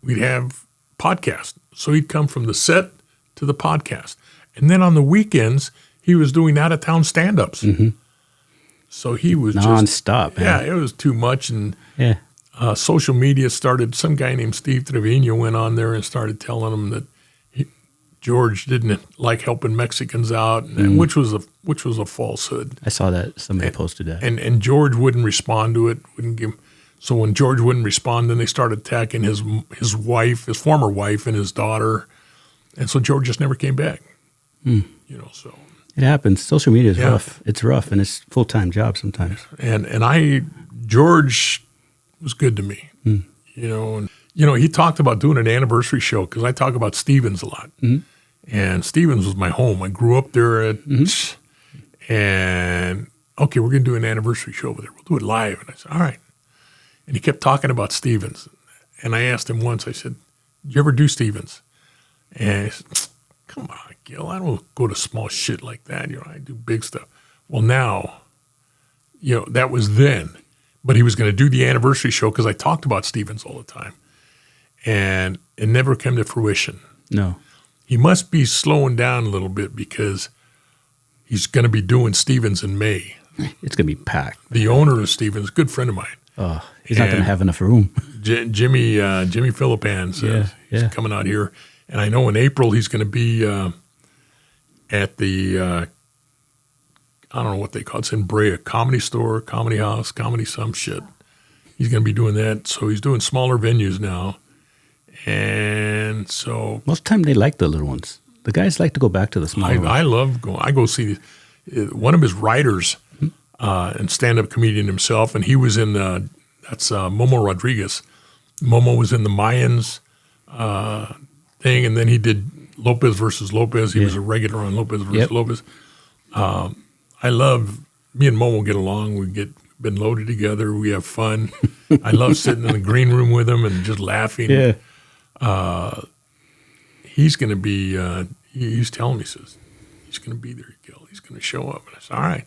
we'd have podcast. So he'd come from the set to the podcast. And then on the weekends, he was doing out-of-town stand-ups. Mm-hmm. So he was nonstop. Yeah, it was too much. And social media started, some guy named Steve Trevino went on there and started telling him that George didn't like helping Mexicans out, and which was a falsehood. I saw that. Somebody posted that. And George wouldn't respond to it, wouldn't give. So when George wouldn't respond, then they started attacking his wife, his former wife, and his daughter. And so George just never came back. You know, so. It happens. Social media is rough. It's rough, and it's full-time job sometimes. And George was good to me, and he talked about doing an anniversary show because I talk about Stevens a lot. And Stevens was my home. I grew up there and okay, we're going to do an anniversary show over there. We'll do it live. And I said, all right. And he kept talking about Stevens. And I asked him once, I said, did you ever do Stevens? And he said, come on, Gil, I don't go to small shit like that. I do big stuff. Well, now, that was then. But he was going to do the anniversary show because I talked about Stevens all the time. And it never came to fruition. No. He must be slowing down a little bit because he's going to be doing Stevens in May. It's going to be packed. The owner of Stevens, good friend of mine. Oh, he's not going to have enough room. Jimmy Philippans is coming out here. And I know in April he's going to be at the, I don't know what they call it. It's in Brea, Comedy Store, Comedy House, Comedy some shit. He's going to be doing that. So he's doing smaller venues now. And so most of the time they like the little ones. The guys like to go back to the smaller ones. I love going. I go see one of his writers and stand-up comedian himself, and he was in that's Momo Rodriguez. Momo was in the Mayans thing, and then he did Lopez versus Lopez. He was a regular on Lopez versus Lopez. I love, me and Momo get along. Been loaded together. We have fun. I love sitting in the green room with him and just laughing. Yeah. He's going to be, he's telling me, says, he's going to be there, Gil. He's going to show up. And I said, all right,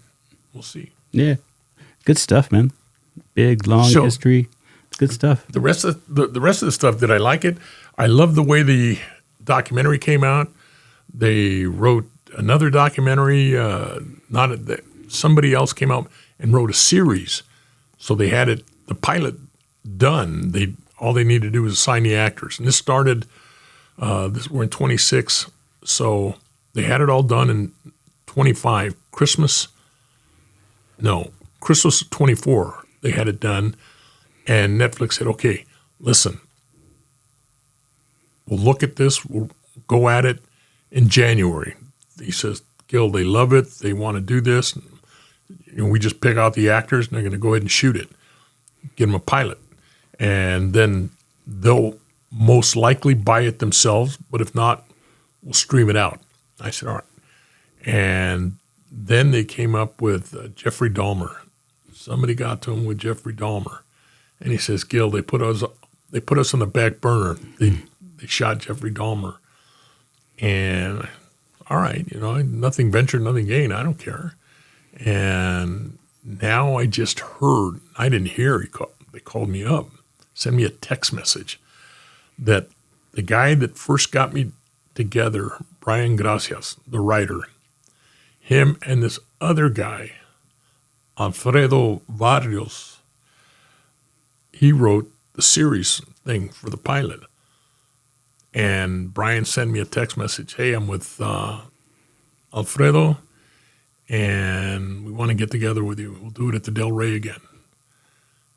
we'll see. Yeah. Good stuff, man. Big, long history. Good stuff. The rest of the stuff, did I like it? I love the way the documentary came out. They wrote another documentary, somebody else came out and wrote a series. So they had the pilot done. All they needed to do was assign the actors. And this started, we're in 26, so they had it all done in 25. Christmas of 24, they had it done. And Netflix said, okay, listen, we'll look at this. We'll go at it in January. He says, Gil, they love it. They want to do this. We just pick out the actors, and they're going to go ahead and shoot it. Get them a pilot. And then they'll most likely buy it themselves, but if not, we'll stream it out. I said, all right. And then they came up with Jeffrey Dahmer. Somebody got to him with Jeffrey Dahmer. And he says, Gil, they put us on the back burner. They shot Jeffrey Dahmer. And all right, nothing ventured, nothing gained. I don't care. And now I just heard, I didn't hear, they called me up, sent me a text message that the guy that first got me together, Brian Gracias, the writer, him and this other guy, Alfredo Barrios, he wrote the series thing for the pilot. And Brian sent me a text message, hey, I'm with Alfredo, and we want to get together with you. We'll do it at the Del Rey again.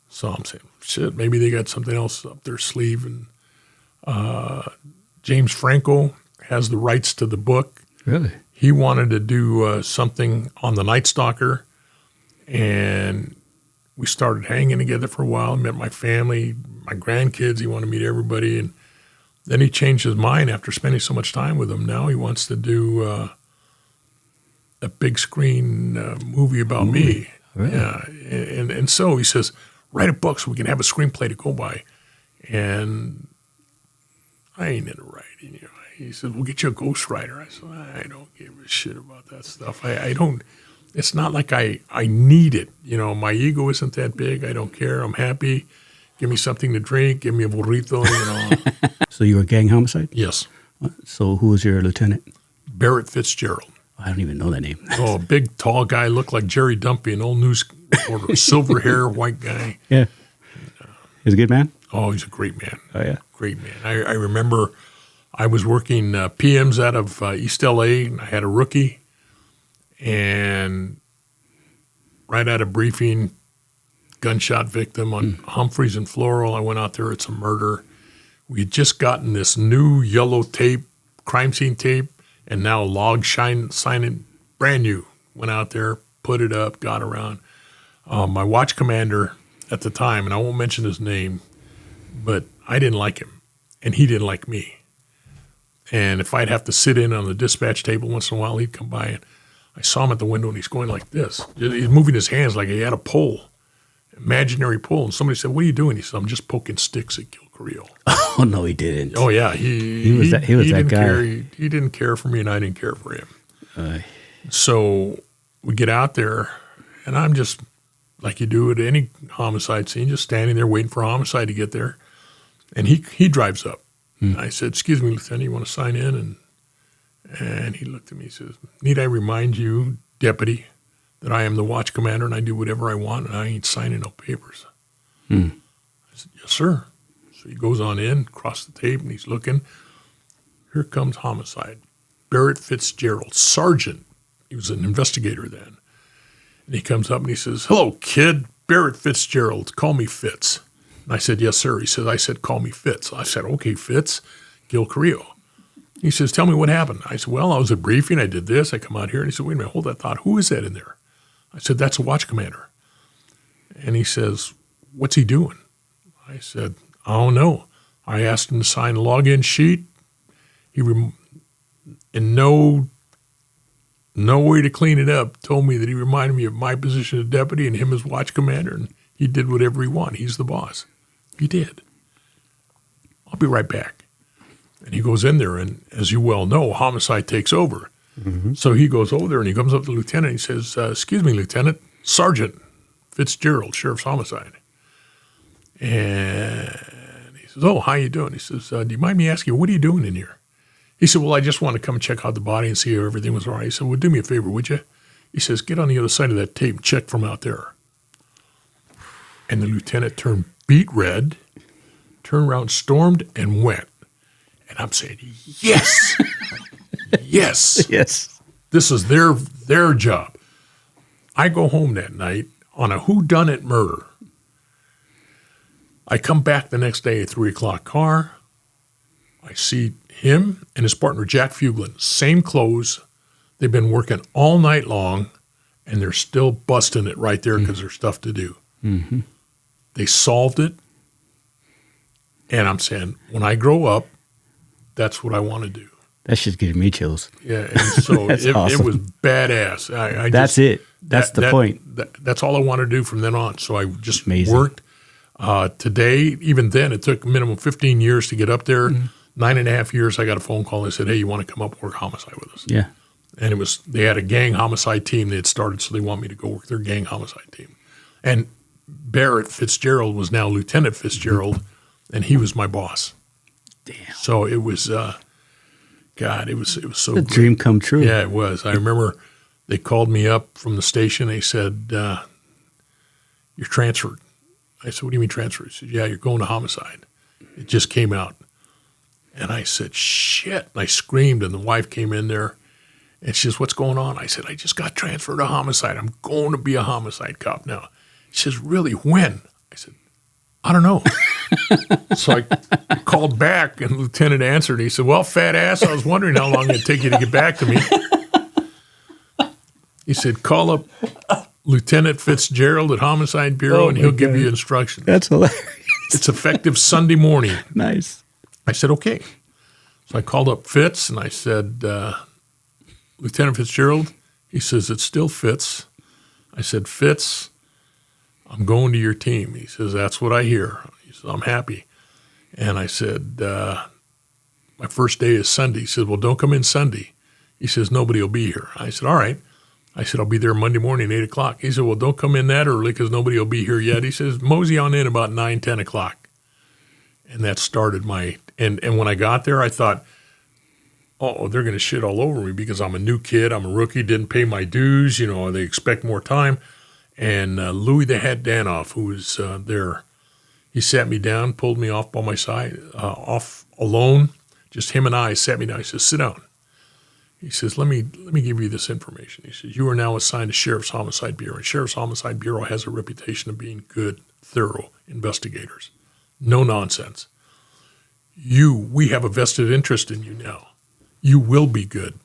So I'm saying, shit, maybe they got something else up their sleeve. And James Franco has the rights to the book. Really? He wanted to do something on the Night Stalker, and we started hanging together for a while. Met my family, my grandkids. He wanted to meet everybody, and then he changed his mind after spending so much time with them. Now he wants to do a big screen movie about me. Really? Yeah, and so he says, write a book so we can have a screenplay to go by. And I ain't into writing. He said, we'll get you a ghostwriter. I said, I don't give a shit about that stuff. I don't. It's not like I need it. My ego isn't that big. I don't care. I'm happy. Give me something to drink. Give me a burrito. So you were gang homicide? Yes. So who was your lieutenant? Barrett Fitzgerald. I don't even know that name. Oh, a big, tall guy, looked like Jerry Dumpy, an old news reporter. Silver hair, white guy. Yeah. He's a good man? Oh, he's a great man. Oh, yeah. Great man. I remember I was working PMs out of East L.A., and I had a rookie. And right out of briefing, gunshot victim on Humphreys and Floral. I went out there. It's a murder. We had just gotten this new yellow tape, crime scene tape, and now log signing brand new. Went out there, put it up, got around. My watch commander at the time, and I won't mention his name, but I didn't like him, and he didn't like me. And if I'd have to sit in on the dispatch table once in a while, he'd come by, and I saw him at the window, and he's going like this. He's moving his hands like he had a pole, imaginary pole. And somebody said, "What are you doing?" He said, "I'm just poking sticks at Gil Carrillo." Oh, no, he didn't. Oh, yeah. He was that guy. Care. He didn't care for me, and I didn't care for him. So we get out there, and I'm just, like you do at any homicide scene, just standing there waiting for Homicide to get there. And he drives up. I said, "Excuse me, Lieutenant, you want to sign in?" And he looked at me and says, "Need I remind you, Deputy, that I am the watch commander and I do whatever I want and I ain't signing no papers?" I said, "Yes, sir." So he goes on in, across the tape, and he's looking. Here comes Homicide. Barrett Fitzgerald, Sergeant. He was an investigator then. And he comes up and he says, "Hello, kid. Barrett Fitzgerald. Call me Fitz." And I said, "Yes, sir." He says, "I said, call me Fitz." I said, "Okay, Fitz, Gil Carrillo." He says, "Tell me what happened." I said, "Well, I was at briefing. I did this. I come out here." And he said, "Wait a minute, hold that thought. Who is that in there?" I said, "That's a watch commander." And he says, "What's he doing?" I said, "I don't know. I asked him to sign a login sheet. He, in no way to clean it up, told me that he reminded me of my position as deputy and him as watch commander, and he did whatever he wanted. He's the boss." He did. "I'll be right back." And he goes in there, and as you well know, Homicide takes over. So he goes over there, and he comes up to the lieutenant, and he says, "Excuse me, Lieutenant, Sergeant Fitzgerald, Sheriff's Homicide." And he says, "Oh, how you doing?" He says, "Do you mind me asking, what are you doing in here?" He said, "Well, I just want to come check out the body and see if everything was all right." He said, "Well, do me a favor, would you?" He says, "Get on the other side of that tape and check from out there." And the lieutenant turned beet red, turned around, stormed, and went. And I'm saying, yes, yes. Yes. This is their job. I go home that night on a whodunit murder. I come back the next day at 3 o'clock car. I see him and his partner, Jack Fuglin, same clothes. They've been working all night long, and they're still busting it right there because there's stuff to do. They solved it. And I'm saying, when I grow up, that's what I want to do. That's just giving me chills. Yeah, and so awesome. It was badass. That's it. That's the point. That's all I want to do from then on. So I just Amazing. worked. Today, even then, it took a minimum 15 years to get up there. 9.5 years, I got a phone call and they said, "Hey, you want to come up work Homicide with us?" Yeah. And they had a gang homicide team they had started, so they want me to go work their gang homicide team. And Barrett Fitzgerald was now Lieutenant Fitzgerald, and he was my boss. Damn. So it was, God, it was so The great. dream come true. Yeah, it was. I remember they called me up from the station. They said, "You're transferred." I said, "What do you mean transferred?" He said, "Yeah, you're going to Homicide. It just came out." And I said, "Shit." And I screamed, and the wife came in there, and she says, "What's going on?" I said, "I just got transferred to Homicide. I'm going to be a homicide cop now." She says, "Really? When?" I said, "I don't know." So I called back, and the lieutenant answered. He said, "Well, fat ass, I was wondering how long it'd take you to get back to me." He said, "Call up Lieutenant Fitzgerald at Homicide Bureau, and he'll give you instructions. That's hilarious. It's effective Sunday morning." Nice. I said, "Okay." So I called up Fitz, and I said, "Lieutenant Fitzgerald?" He says, "It's still Fitz." I said, "Fitz, I'm going to your team." He says, "That's what I hear." He says, "I'm happy." And I said, "My first day is Sunday." He says, "Well, don't come in Sunday." He says, "Nobody will be here." I said, "All right." I said, "I'll be there Monday morning, 8 o'clock. He said, "Well, don't come in that early because nobody will be here yet." He says, "Mosey on in about 9, 10 o'clock. And that started and when I got there, I thought, oh, they're going to shit all over me because I'm a new kid. I'm a rookie, didn't pay my dues. You know, they expect more time. And Louis the Hat Danoff, who was there, he sat me down, pulled me off by my side, off alone. Just him and I sat me down. He says, "Sit down." He says, let me give you this information. He says, "You are now assigned to Sheriff's Homicide Bureau. And Sheriff's Homicide Bureau has a reputation of being good, thorough investigators. No nonsense. We have a vested interest in you now. You will be good.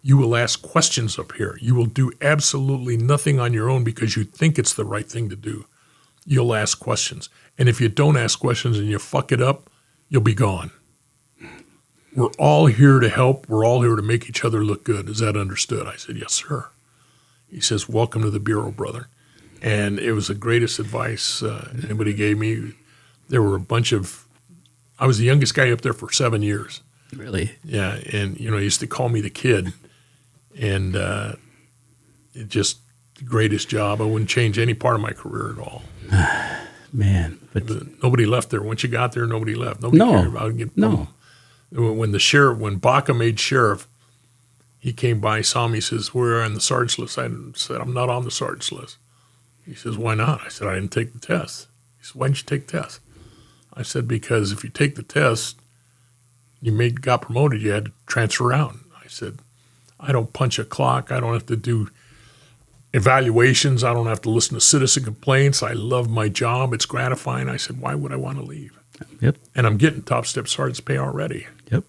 You will ask questions up here. You will do absolutely nothing on your own because you think it's the right thing to do. You'll ask questions. And if you don't ask questions and you fuck it up, you'll be gone. We're all here to help. We're all here to make each other look good. Is that understood? I said, yes, sir. He says, welcome to the Bureau, brother. And it was the greatest advice anybody gave me. There were a bunch of, I was the youngest guy up there for 7 years. Really? Yeah. And, he used to call me the kid. And it just the greatest job. I wouldn't change any part of my career at all. Man. But nobody left there. Once you got there, nobody left. Nobody cared about it. No. When Baca made sheriff, he came by, saw me, he says, we're on the sergeant's list. I said, I'm not on the sergeant's list. He says, why not? I said, I didn't take the test. He said, why didn't you take the test? I said, because if you take the test, got promoted, you had to transfer out. I said, I don't punch a clock. I don't have to do evaluations. I don't have to listen to citizen complaints. I love my job. It's gratifying. I said, why would I want to leave? Yep. And I'm getting top step sergeant's pay already. Yep.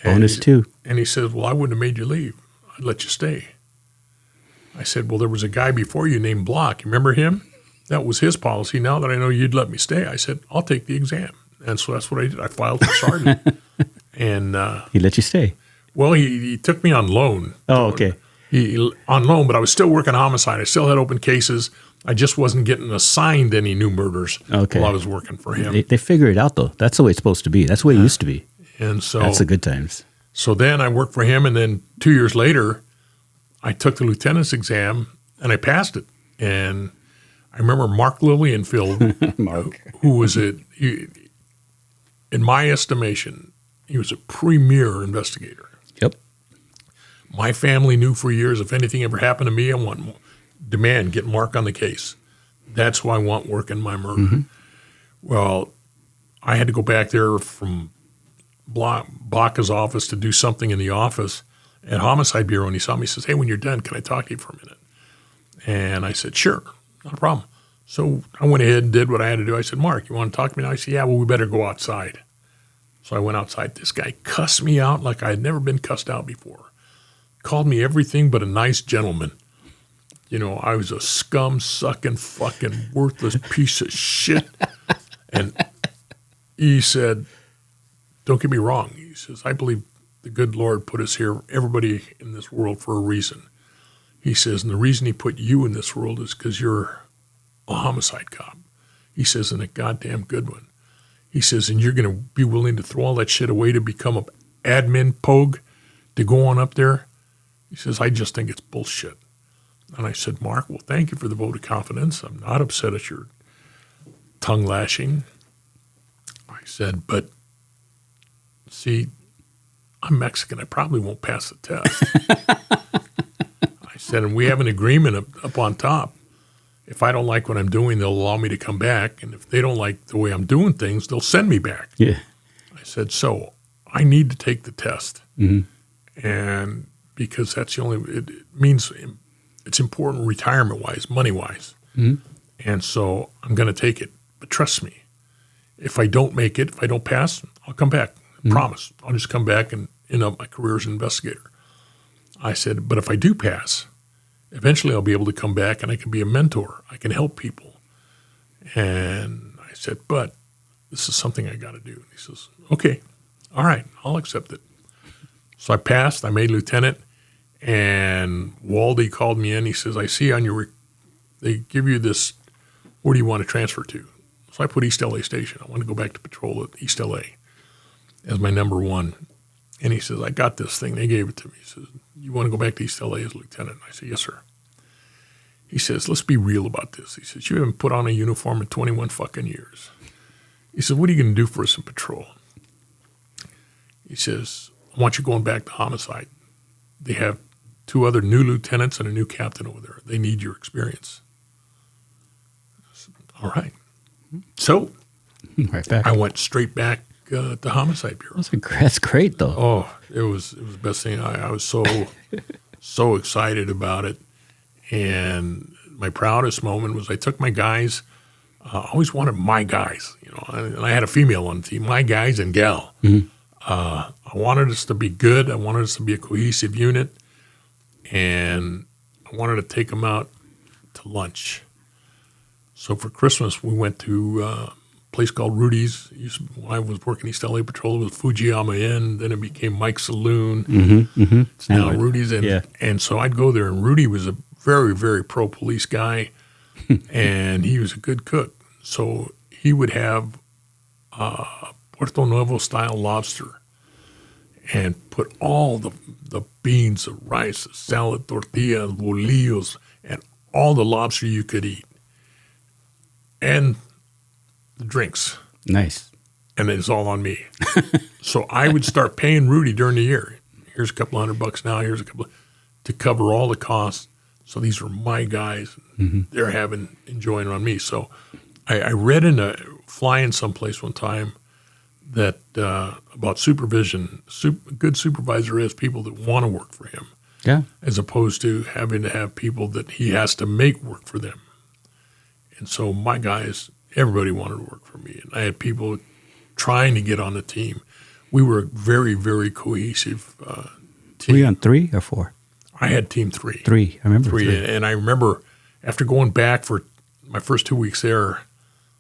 Bonus too. And he says, well, I wouldn't have made you leave. I'd let you stay. I said, well, there was a guy before you named Block. You remember him? That was his policy. Now that I know you'd let me stay, I said, I'll take the exam. And so that's what I did. I filed for sergeant. And he let you stay. Well, he took me on loan. Oh, okay. On loan, but I was still working homicide. I still had open cases. I just wasn't getting assigned any new murders while I was working for him. They figure it out, though. That's the way it's supposed to be. That's the way it used to be. And so that's the good times. So then I worked for him, and then 2 years later, I took the lieutenant's exam, and I passed it. And I remember Mark Lilienfeld, who was in my estimation, he was a premier investigator. Yep. My family knew for years if anything ever happened to me, demand get Mark on the case. That's who I want working my murder. Mm-hmm. Well, I had to go back there from Baca's office to do something in the office at Homicide Bureau, and he saw me. He says, hey, when you're done, can I talk to you for a minute? And I said, sure, not a problem. So I went ahead and did what I had to do. I said, Mark, you want to talk to me now? I said, yeah, well, we better go outside. So I went outside. This guy cussed me out like I had never been cussed out before. Called me everything but a nice gentleman. I was a scum-sucking, fucking worthless piece of shit. And he said, don't get me wrong. He says, I believe the good Lord put us here, everybody in this world, for a reason. He says, and the reason he put you in this world is because you're a homicide cop. He says, and a goddamn good one. He says, and you're going to be willing to throw all that shit away to become an admin pogue to go on up there? He says, I just think it's bullshit. And I said, Mark, well, thank you for the vote of confidence. I'm not upset at your tongue lashing. I said, but see, I'm Mexican. I probably won't pass the test. I said, and we have an agreement up on top. If I don't like what I'm doing, they'll allow me to come back. And if they don't like the way I'm doing things, they'll send me back. Yeah. I said, so I need to take the test. Mm-hmm. And because that's the only, it means it's important retirement-wise, money-wise. Mm-hmm. And so I'm going to take it. But trust me, if I don't make it, if I don't pass, I'll come back. Mm-hmm. Promise. I'll just come back and end up my career as an investigator. I said, but if I do pass, eventually I'll be able to come back and I can be a mentor. I can help people. And I said, but this is something I got to do. And he says, okay, all right, I'll accept it. So I passed. I made lieutenant. And Waldy called me in. He says, I see on your, they give you this, where do you want to transfer to? So I put East LA Station. I want to go back to patrol at East LA as my number one. And he says, I got this thing. They gave it to me. He says, you want to go back to East LA as lieutenant? I said, yes, sir. He says, let's be real about this. He says, you haven't put on a uniform in 21 fucking years. He says, what are you going to do for us in patrol? He says, I want you going back to homicide. They have 2 other new lieutenants and a new captain over there. They need your experience. I said, all right. So right back. I went straight back to Homicide Bureau. That's great, though. Oh, it was the best thing. I was so excited about it. And my proudest moment was I took my guys. I always wanted my guys, and I had a female on the team, my guys and gal. Mm-hmm. I wanted us to be good. I wanted us to be a cohesive unit. And I wanted to take them out to lunch. So for Christmas, we went to a place called Rudy's. When I was working East LA Patrol, it was Fujiyama Inn. Then it became Mike's Saloon. It's now Rudy's. And so I'd go there, and Rudy was a very, very pro-police guy, and he was a good cook. So he would have Puerto Nuevo-style lobster and put all the beans, the rice, the salad, tortillas, bolillos, and all the lobster you could eat. And the drinks. Nice. And it's all on me. So I would start paying Rudy during the year. Here's a couple $100 now. Here's a couple to cover all the costs. So these were my guys. They're enjoying on me. So I read flying someplace one time that about supervision. Good supervisor has people that want to work for him. Yeah. As opposed to having to have people that he has to make work for them. And so my guys, everybody wanted to work for me. And I had people trying to get on the team. We were a very, very cohesive team. Were you on 3 or 4? I had team 3. 3. I remember 3. And I remember after going back for my first 2 weeks there,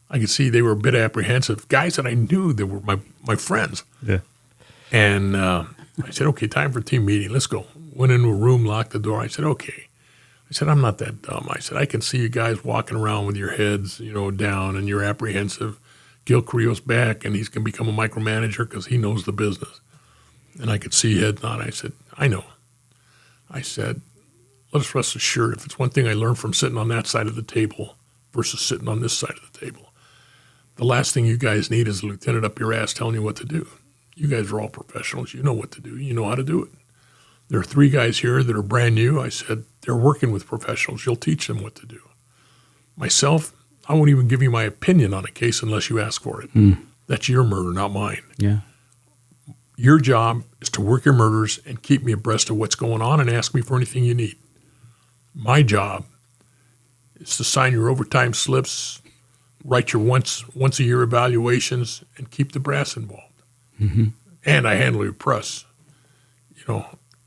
I could see they were a bit apprehensive. Guys that I knew that were my friends. Yeah. And I said, okay, time for team meeting. Let's go. Went into a room, locked the door. I said, okay. I said, I'm not that dumb. I said, I can see you guys walking around with your heads, down, and you're apprehensive. Gil Carrillo's back, and he's going to become a micromanager because he knows the business. And I could see head nod. I said, I know. I said, let us rest assured, if it's one thing I learned from sitting on that side of the table versus sitting on this side of the table, the last thing you guys need is a lieutenant up your ass telling you what to do. You guys are all professionals. You know what to do. You know how to do it. There are 3 guys here that are brand new. I said, they're working with professionals. You'll teach them what to do. Myself, I won't even give you my opinion on a case unless you ask for it. That's your murder, not mine. Yeah. Your job is to work your murders and keep me abreast of what's going on and ask me for anything you need. My job is to sign your overtime slips, write your once a year evaluations, and keep the brass involved. And I handle your press.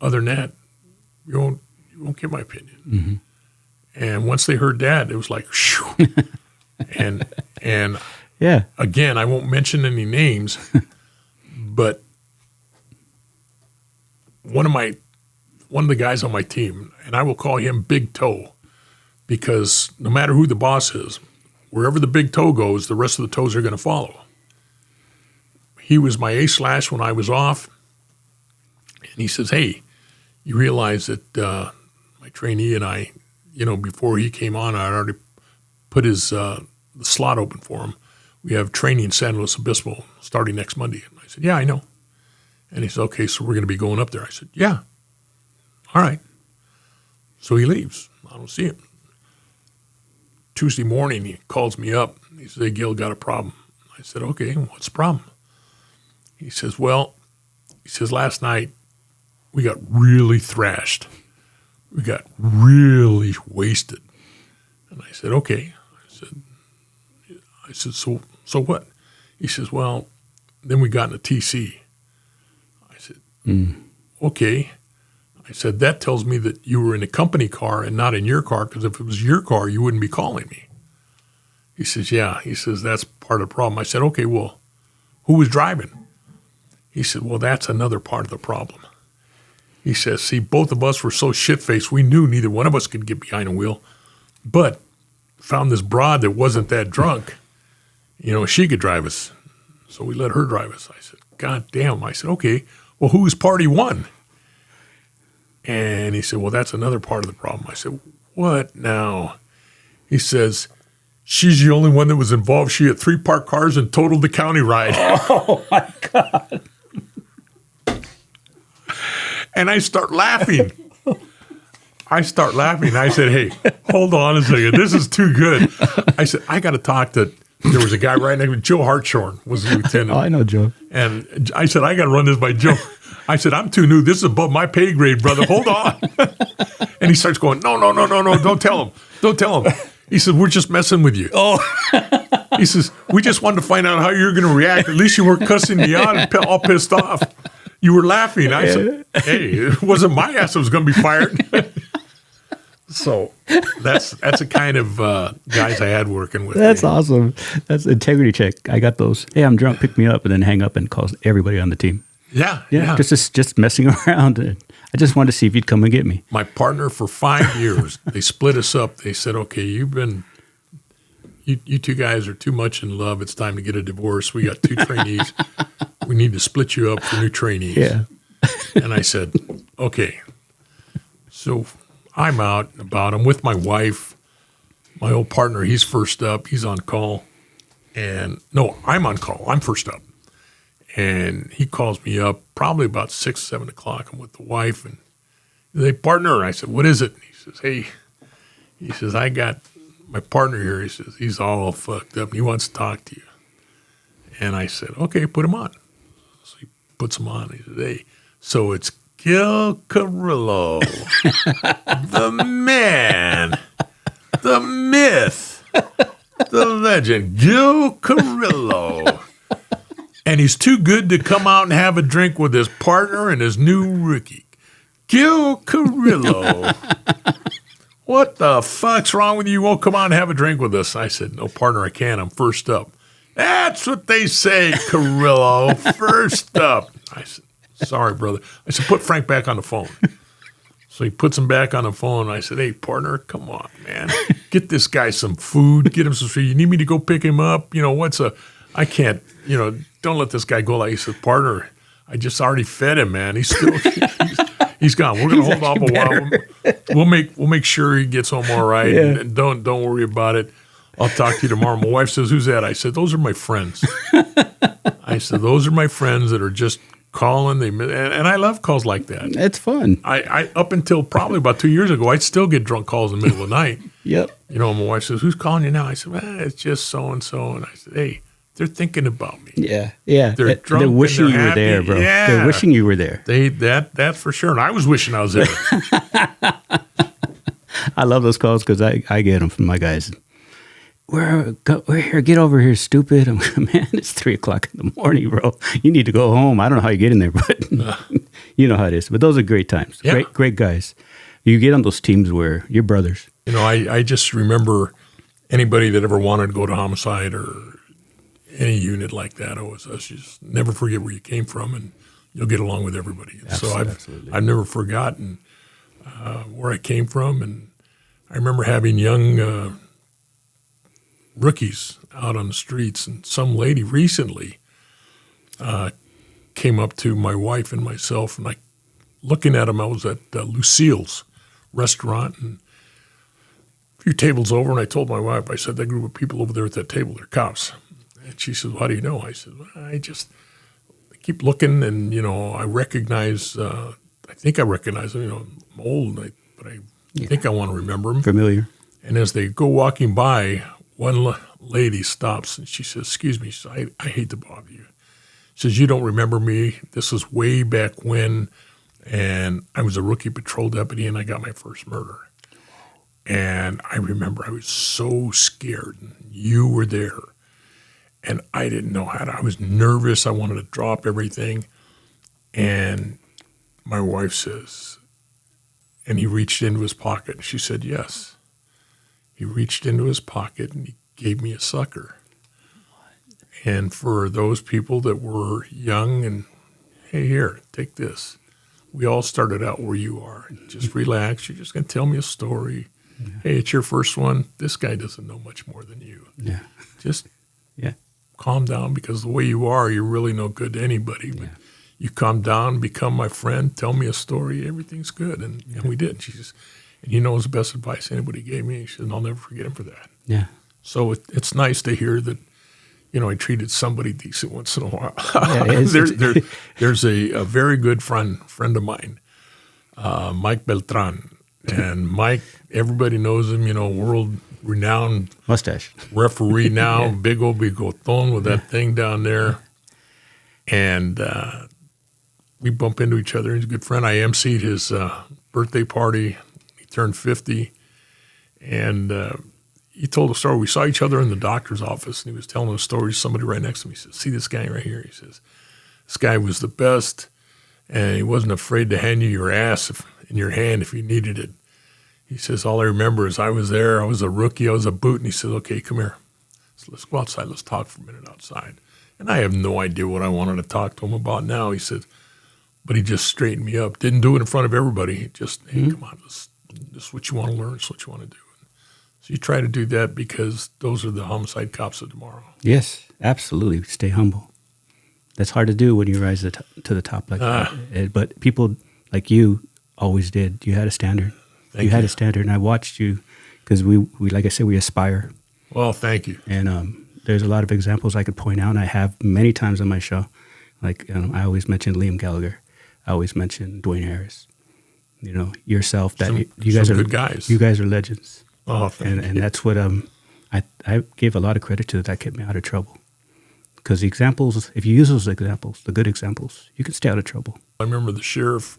Other than that, you won't get my opinion. And once they heard that, it was like, shoo. and yeah. Again, I won't mention any names, but one of the guys on my team, and I will call him Big Toe, because no matter who the boss is, wherever the big toe goes, the rest of the toes are going to follow. He was my A/ when I was off, and he says, hey, you realize that my trainee and I, before he came on, I had already put his the slot open for him. We have training in San Luis Obispo starting next Monday. And I said, yeah, I know. And he said, okay, so we're going to be going up there. I said, yeah. All right. So he leaves. I don't see him. Tuesday morning, he calls me up. He says, hey, Gil, got a problem. I said, okay, what's the problem? He says, last night we got really thrashed. We got really wasted. And I said, okay. I said, so what? He says, well, then we got in a TC. I said, okay. I said, that tells me that you were in a company car and not in your car, because if it was your car, you wouldn't be calling me. He says, yeah. He says, that's part of the problem. I said, okay, well, who was driving? He said, well, that's another part of the problem. He says, see, both of us were so shit-faced, we knew neither one of us could get behind a wheel, but found this broad that wasn't that drunk. She could drive us. So we let her drive us. I said, God damn. I said, okay, well, who's party one? And he said, well, that's another part of the problem. I said, what now? He says, she's the only one that was involved. She had 3 parked cars and totaled the county ride. Oh, my God. And I start laughing. I said, hey, hold on a second. This is too good. I said, I got to talk to, there was a guy right next to me, Joe Hartshorn was the lieutenant. Oh, I know Joe. And I said, I got to run this by Joe. I said, I'm too new. This is above my pay grade, brother. Hold on. And he starts going, no, don't tell him. Don't tell him. He said, we're just messing with you. Oh. He says, we just wanted to find out how you were going to react. At least you weren't cussing me out and all pissed off. You were laughing. I said, hey, it wasn't my ass that was going to be fired. So that's the kind of guys I had working with. That's awesome. That's integrity check. I got those. Hey, I'm drunk. Pick me up, and then hang up and call everybody on the team. Yeah. Just messing around. I just wanted to see if you'd come and get me. My partner for 5 years. They split us up. They said, okay, you two guys are too much in love. It's time to get a divorce. We got 2 trainees. We need to split you up for new trainees. Yeah. And I said, okay. So I'm out and about. I'm with my wife. My old partner, he's first up. He's on call. And no, I'm on call. I'm first up. And he calls me up probably about 6, 7 o'clock. I'm with the wife. And they partner. And I said, what is it? And he says, hey, I got my partner here. He says, he's all fucked up. And he wants to talk to you. And I said, okay, put him on. So he puts him on. He said, hey, so it's Gil Carrillo, the man, the myth, the legend, Gil Carrillo. And he's too good to come out and have a drink with his partner and his new rookie, Gil Carrillo. What the fuck's wrong with you? You won't come out and have a drink with us. I said, no, partner, I can't. I'm first up. That's what they say, Carrillo, first up. I said, sorry, brother. I said, put Frank back on the phone. So he puts him back on the phone. I said, hey, partner, come on, man. Get this guy some food. Get him some food. You need me to go pick him up? I can't, don't let this guy go. Like he said, partner, I just already fed him, man. He's still, he's gone. We're going to hold off a while. We'll make sure he gets home all right. Yeah. And don't worry about it. I'll talk to you tomorrow. My wife says, who's that? I said, those are my friends. I said, those are my friends that are just calling. And I love calls like that. It's fun. I up until probably about 2 years ago, I'd still get drunk calls in the middle of the night. Yep. My wife says, who's calling you now? I said, it's just so-and-so. And I said, hey, they're thinking about me. Yeah. They're drunk. They're wishing you were there, bro. Yeah. They're wishing you were there. That's for sure. And I was wishing I was there. I love those calls because I get them from my guys. We're here. Get over here, stupid. I'm like, man, it's 3 o'clock in the morning, bro. You need to go home. I don't know how you get in there, but you know how it is. But those are great times. Yeah. Great guys. You get on those teams where you're brothers. I just remember anybody that ever wanted to go to Homicide or any unit like that, I was just never forget where you came from, and you'll get along with everybody. Absolutely. I've never forgotten where I came from, and I remember having young rookies out on the streets, and some lady recently came up to my wife and myself, and looking at them, I was at Lucille's restaurant, and a few tables over, and I told my wife, I said, that group of people over there at that table, they're cops. And she said, well, how do you know? I said, well, I keep looking, and, I recognize, I think I recognize them, I'm old, but I think I want to remember them. Familiar. And as they go walking by, one lady stops, and she says, excuse me, she says, I hate to bother you. She says, you don't remember me. This was way back when, and I was a rookie patrol deputy, and I got my first murder. And I remember I was so scared, and you were there. And I didn't know how to. I was nervous. I wanted to drop everything. And my wife says, and he reached into his pocket. And she said, yes. He reached into his pocket and he gave me a sucker. And for those people that were young and, hey, here, take this. We all started out where you are. Just relax. You're just going to tell me a story. Yeah. Hey, it's your first one. This guy doesn't know much more than you. Yeah. Just calm down, because the way you are, you're really no good to anybody. But you calm down, become my friend, tell me a story, everything's good. And we did. She says, and he knows the best advice anybody gave me. She said, and I'll never forget him for that. Yeah. So it's nice to hear that, I treated somebody decent once in a while. Yeah, there's a very good friend of mine, Mike Beltran. And Mike, everybody knows him, world-renowned mustache referee now, big old bigoton with that thing down there. And we bump into each other. He's a good friend. I emceed his birthday party. He turned 50. And he told a story. We saw each other in the doctor's office, and he was telling a story to somebody right next to me. He says, see this guy right here? He says, this guy was the best, and he wasn't afraid to hand you your ass in your hand if you needed it. He says, all I remember is I was there. I was a rookie. I was a boot. And he said, okay, come here. So let's go outside. Let's talk for a minute outside. And I have no idea what I wanted to talk to him about now. He said, but he just straightened me up. Didn't do it in front of everybody. He just, hey, come on, this is what you want to learn. It's what you want to do. So you try to do that because those are the homicide cops of tomorrow. Yes, absolutely. Stay humble. That's hard to do when you rise to the top like that. But people like you always did. You had a standard. You had a standard, and I watched you because we like I said, we aspire. Well, thank you. And there's a lot of examples I could point out, and I have many times on my show. Like I always mention Liam Gallagher. I always mention Dwayne Harris. You know, yourself. That you guys are good guys. You guys are legends. Oh, thank you. And that's what I gave a lot of credit to. That kept me out of trouble. Because the examples, if you use those examples, the good examples, you can stay out of trouble. I remember the sheriff,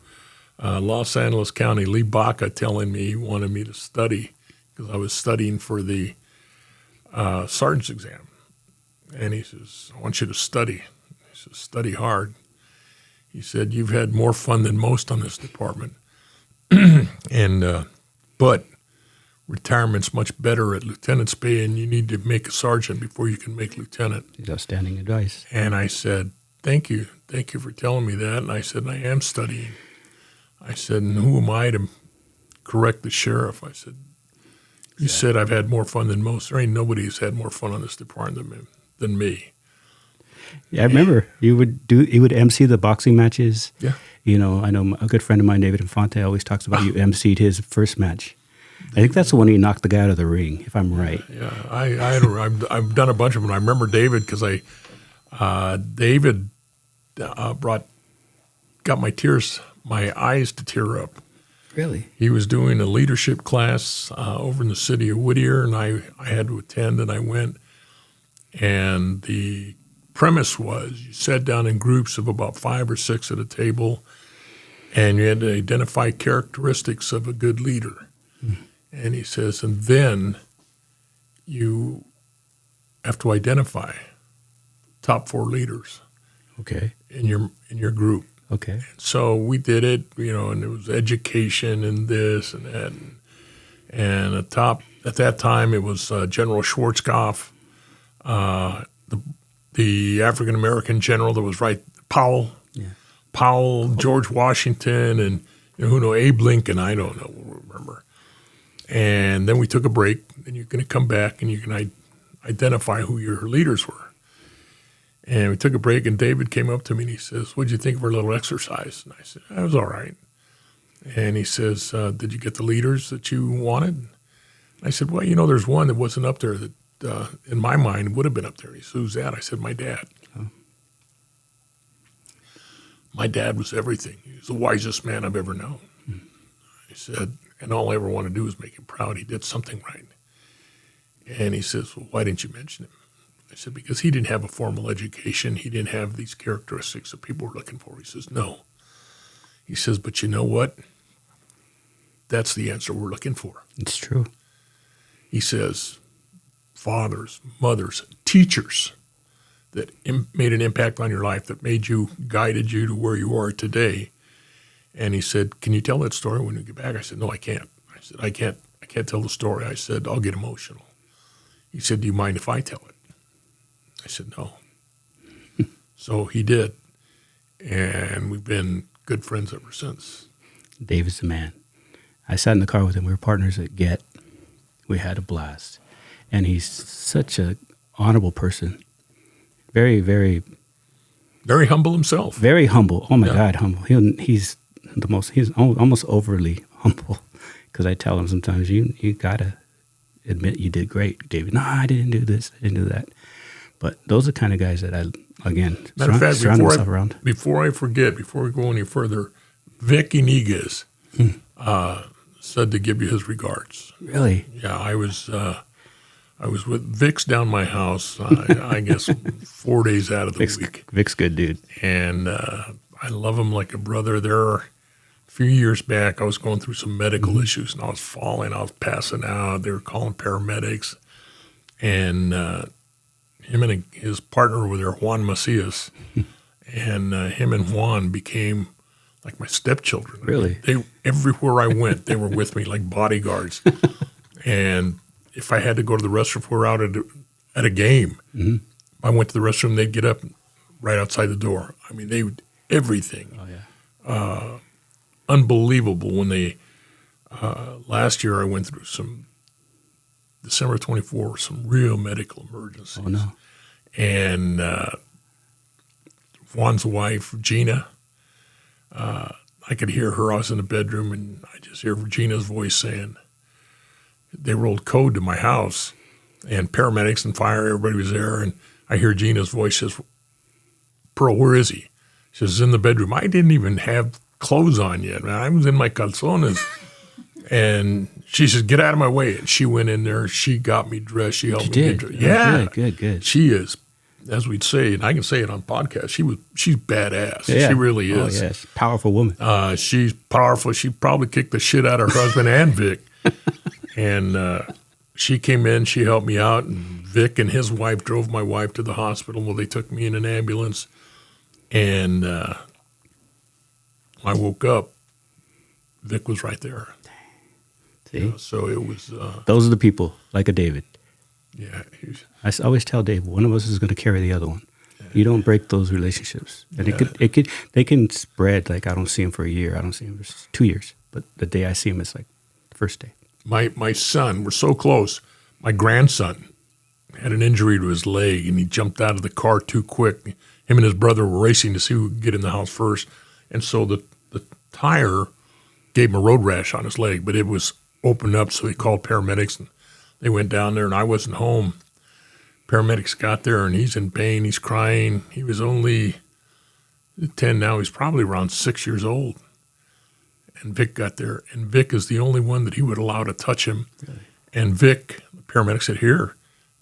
Los Angeles County, Lee Baca, telling me he wanted me to study because I was studying for the sergeant's exam. And he says, I want you to study. He says, study hard. He said, you've had more fun than most on this department. But retirement's much better at lieutenant's pay, and you need to make a sergeant before you can make lieutenant. It's outstanding advice. And I said, thank you. Thank you for telling me that. And I said, I am studying. I said, and who am I to correct the sheriff? I said, you said I've had more fun than most. There ain't nobody who's had more fun on this department than me. Yeah, I remember you would MC the boxing matches. Yeah. You know, I know a good friend of mine, David Infante, always talks about you MC'd his first match. I think that's the one he knocked the guy out of the ring, if I'm right. Yeah, I've done a bunch of them. I remember David because David got my eyes to tear up. Really? He was doing a leadership class over in the city of Whittier, and I had to attend, and I went. And the premise was you sat down in groups of about 5 or 6 at a table, and you had to identify characteristics of a good leader. And he says, and then you have to identify top 4 leaders. Okay. In your group. Okay. So we did it, you know, and there was education and this and that. And at that time, it was General Schwarzkopf, the African-American general that was Powell. Yeah. Powell, George Washington, and who knows, Abe Lincoln, I don't know, remember. And then we took a break, and you're going to come back, and you can identify who your leaders were. And we took a break, and David came up to me, and he says, what'd you think of our little exercise? And I said, that was all right. And he says, did you get the leaders that you wanted? And I said, well, you know, there's one that wasn't up there that, in my mind, would have been up there. He said, who's that? I said, my dad. Oh. My dad was everything. He was the wisest man I've ever known. He said, and all I ever want to do is make him proud. He did something right. And he says, well, why didn't you mention him? I said, because he didn't have a formal education. He didn't have these characteristics that people were looking for. He says, no. He says, but you know what? That's the answer we're looking for. It's true. He says, fathers, mothers, teachers that made an impact on your life, that guided you to where you are today. And he said, can you tell that story when you get back? I said, no, I can't. I said, I can't tell the story. I said, I'll get emotional. He said, do you mind if I tell it? I said, no. So he did. And we've been good friends ever since. Dave is the man. I sat in the car with him. We were partners at Get. We had a blast. And he's such an honorable person. Very, very... Very humble himself. Very humble. Oh, my God, humble. He's almost overly humble. Because I tell him sometimes, you got to admit you did great, David. No, I didn't do this. I didn't do that. But those are the kind of guys that I, again, surround myself around. Before I forget, before we go any further, Vic Iniguez said to give you his regards. Really? Yeah, I was with Vic's down my house, I guess 4 days out of the week. Vic's good dude. And I love him like a brother. A few years back, I was going through some medical issues, and I was falling. I was passing out. They were calling paramedics. and him and his partner were there, Juan Macias, and him and Juan became like my stepchildren. Really? They everywhere I went, they were with me like bodyguards. And if I had to go to the restroom, if we were out at a game, if I went to the restroom, they'd get up right outside the door. I mean, they would everything. Oh yeah. Unbelievable. When they last year, I went through some December 24, some real medical emergencies. Oh no. And Juan's wife, Gina, I could hear her. I was in the bedroom, and I just hear Gina's voice saying, they rolled code to my house, and paramedics and fire, everybody was there, and I hear Gina's voice says, Pearl, where is he? She says, in the bedroom. I didn't even have clothes on yet, man. I was in my calzones. And she says, get out of my way. And she went in there. She got me dressed. She helped me get dressed. Yeah. Good. She is, as we'd say, and I can say it on podcast, she's badass. Yeah. She really is. Oh, yes. Powerful woman. She's powerful. She probably kicked the shit out of her husband and Vic. And she came in. She helped me out. And Vic and his wife drove my wife to the hospital. Well, they took me in an ambulance. And I woke up. Vic was right there. See? So it was. Those are the people, like a David. Yeah. Always tell Dave, one of us is going to carry the other one. You don't break those relationships. And they can spread, like I don't see him for a year. I don't see him for 2 years. But the day I see him, it's like the first day. My son, we're so close. My grandson had an injury to his leg, and he jumped out of the car too quick. Him and his brother were racing to see who could get in the house first. And so the tire gave him a road rash on his leg, but it was opened up, so he called paramedics, and they went down there, and I wasn't home. Paramedics got there, and he's in pain. He's crying. He was only 10 now. He's probably around 6 years old. And Vic got there, and Vic is the only one that he would allow to touch him. Really? And Vic, the paramedic said, here,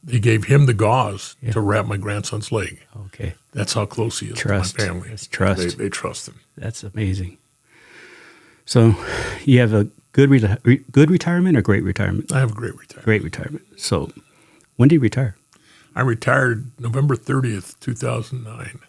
they gave him the gauze to wrap my grandson's leg. Okay. That's how close he is to my family. That's trust. They trust him. That's amazing. So you have a good retirement or great retirement? I have a great retirement. Great retirement. So when did you retire? I retired November 30th, 2009.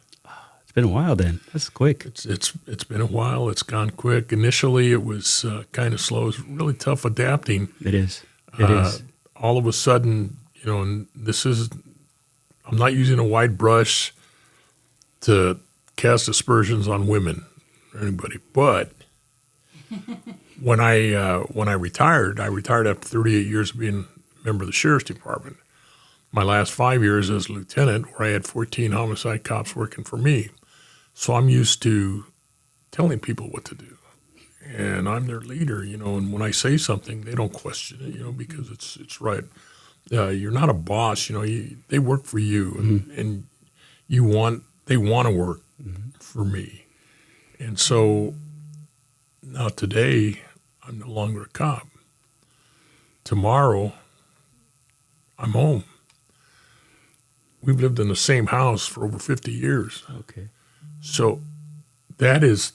It's been a while then. That's quick. It's been a while. It's gone quick. Initially, it was kind of slow. It's really tough adapting. It is. It is. All of a sudden, and I'm not using a wide brush to cast aspersions on women or anybody, but when I retired after 38 years of being a member of the Sheriff's Department. My last 5 years as lieutenant, where I had 14 homicide cops working for me. So I'm used to telling people what to do. And I'm their leader, and when I say something, they don't question it, because it's right. You're not a boss, they work for you, and they want to work for me. And so now today, I'm no longer a cop. Tomorrow, I'm home. We've lived in the same house for over 50 years. Okay. So that is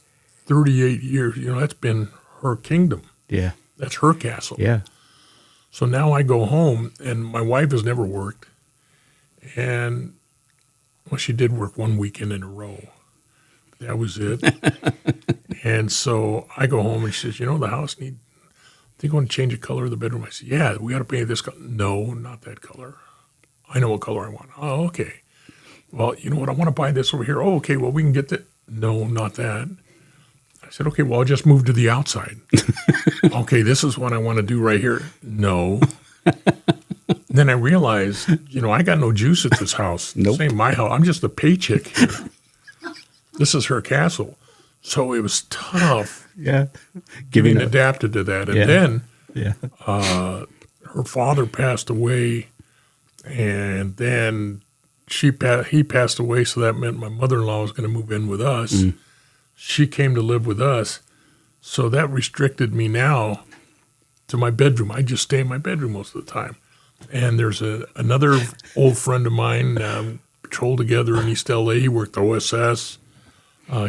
38 years. That's been her kingdom. Yeah. That's her castle. Yeah. So now I go home, and my wife has never worked. And, she did work one weekend in a row. That was it. And so I go home, and she says, the house think you want to change the color of the bedroom? I said, yeah, we got to paint this color. No, not that color. I know what color I want. Oh, okay. Well, you know what? I want to buy this over here. Oh, okay. Well, we can get that. No, not that. I said, okay, well, I'll just move to the outside. Okay, this is what I want to do right here. No. Then I realized, I got no juice at this house. Nope. This ain't my house. I'm just a paycheck here. This is her castle. So it was tough. Yeah. Getting adapted to that. And then her father passed away. And then he passed away, so that meant my mother-in-law was going to move in with us. She came to live with us, so that restricted me now to my bedroom. I just stay in my bedroom most of the time. And there's another old friend of mine, patrolled together in East L.A. He worked OSS.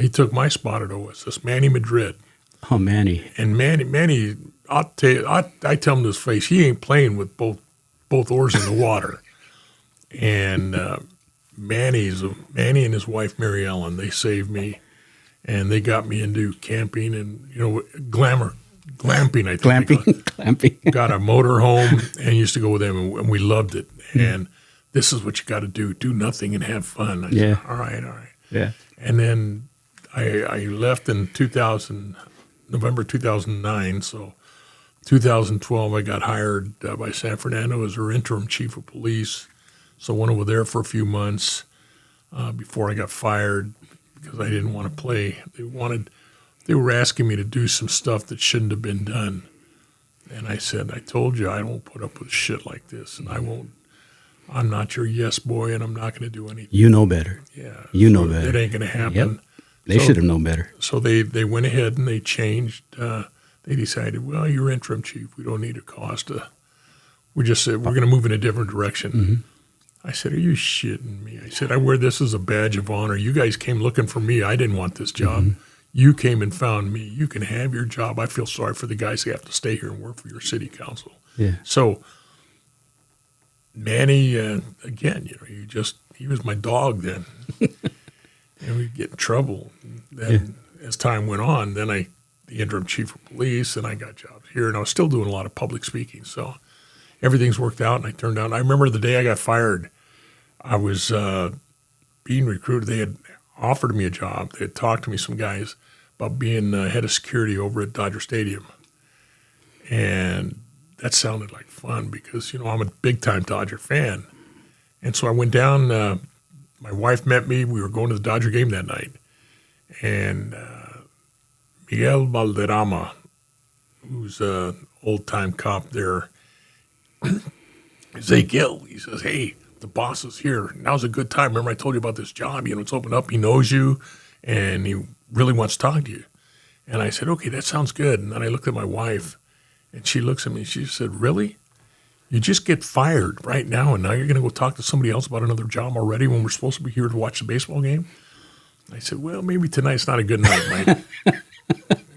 He took my spot at OSS, Manny Madrid. Oh, Manny. And Manny, I tell him to his face, he ain't playing with both oars in the water. And Manny and his wife, Mary Ellen, they saved me. And they got me into camping and, glamping, I think. Glamping. Got a motor home and used to go with them, and we loved it. And this is what you got to do. Do nothing and have fun. I said, all right. Yeah. And then I left in November 2009. So 2012, I got hired by San Fernando as their interim chief of police. So I went over there for a few months before I got fired because I didn't want to play. They were asking me to do some stuff that shouldn't have been done. And I said, I told you I don't put up with shit like this, and I'm not your yes boy, and I'm not going to do anything. You know better. Yeah. You know better. It ain't going to happen. Yep. They should have known better. So they went ahead and they changed. They decided, well, you're interim chief. We don't need a cost. We just said, we're going to move in a different direction. Mm-hmm. I said, are you shitting me? I said, I wear this as a badge of honor. You guys came looking for me. I didn't want this job. Mm-hmm. You came and found me. You can have your job. I feel sorry for the guys who have to stay here and work for your city council. Yeah. So Manny, again, he was my dog then. And we'd get in trouble. Then as time went on, then the interim chief of police, and I got jobs here, and I was still doing a lot of public speaking. So everything's worked out, and I turned out. I remember the day I got fired, I was being recruited. They had offered me a job. They had talked to me, some guys, about being head of security over at Dodger Stadium. And that sounded like fun because, I'm a big-time Dodger fan. And so I went down. My wife met me. We were going to the Dodger game that night. And Miguel Valderrama, who's an old-time cop there, he says, hey, Gil, he says, hey, the boss is here. Now's a good time. Remember I told you about this job? It's opened up. He knows you, and he really wants to talk to you. And I said, okay, that sounds good. And then I looked at my wife, and she looks at me. She said, really? You just get fired right now, and now you're going to go talk to somebody else about another job already when we're supposed to be here to watch the baseball game? I said, well, maybe tonight's not a good night, Mike.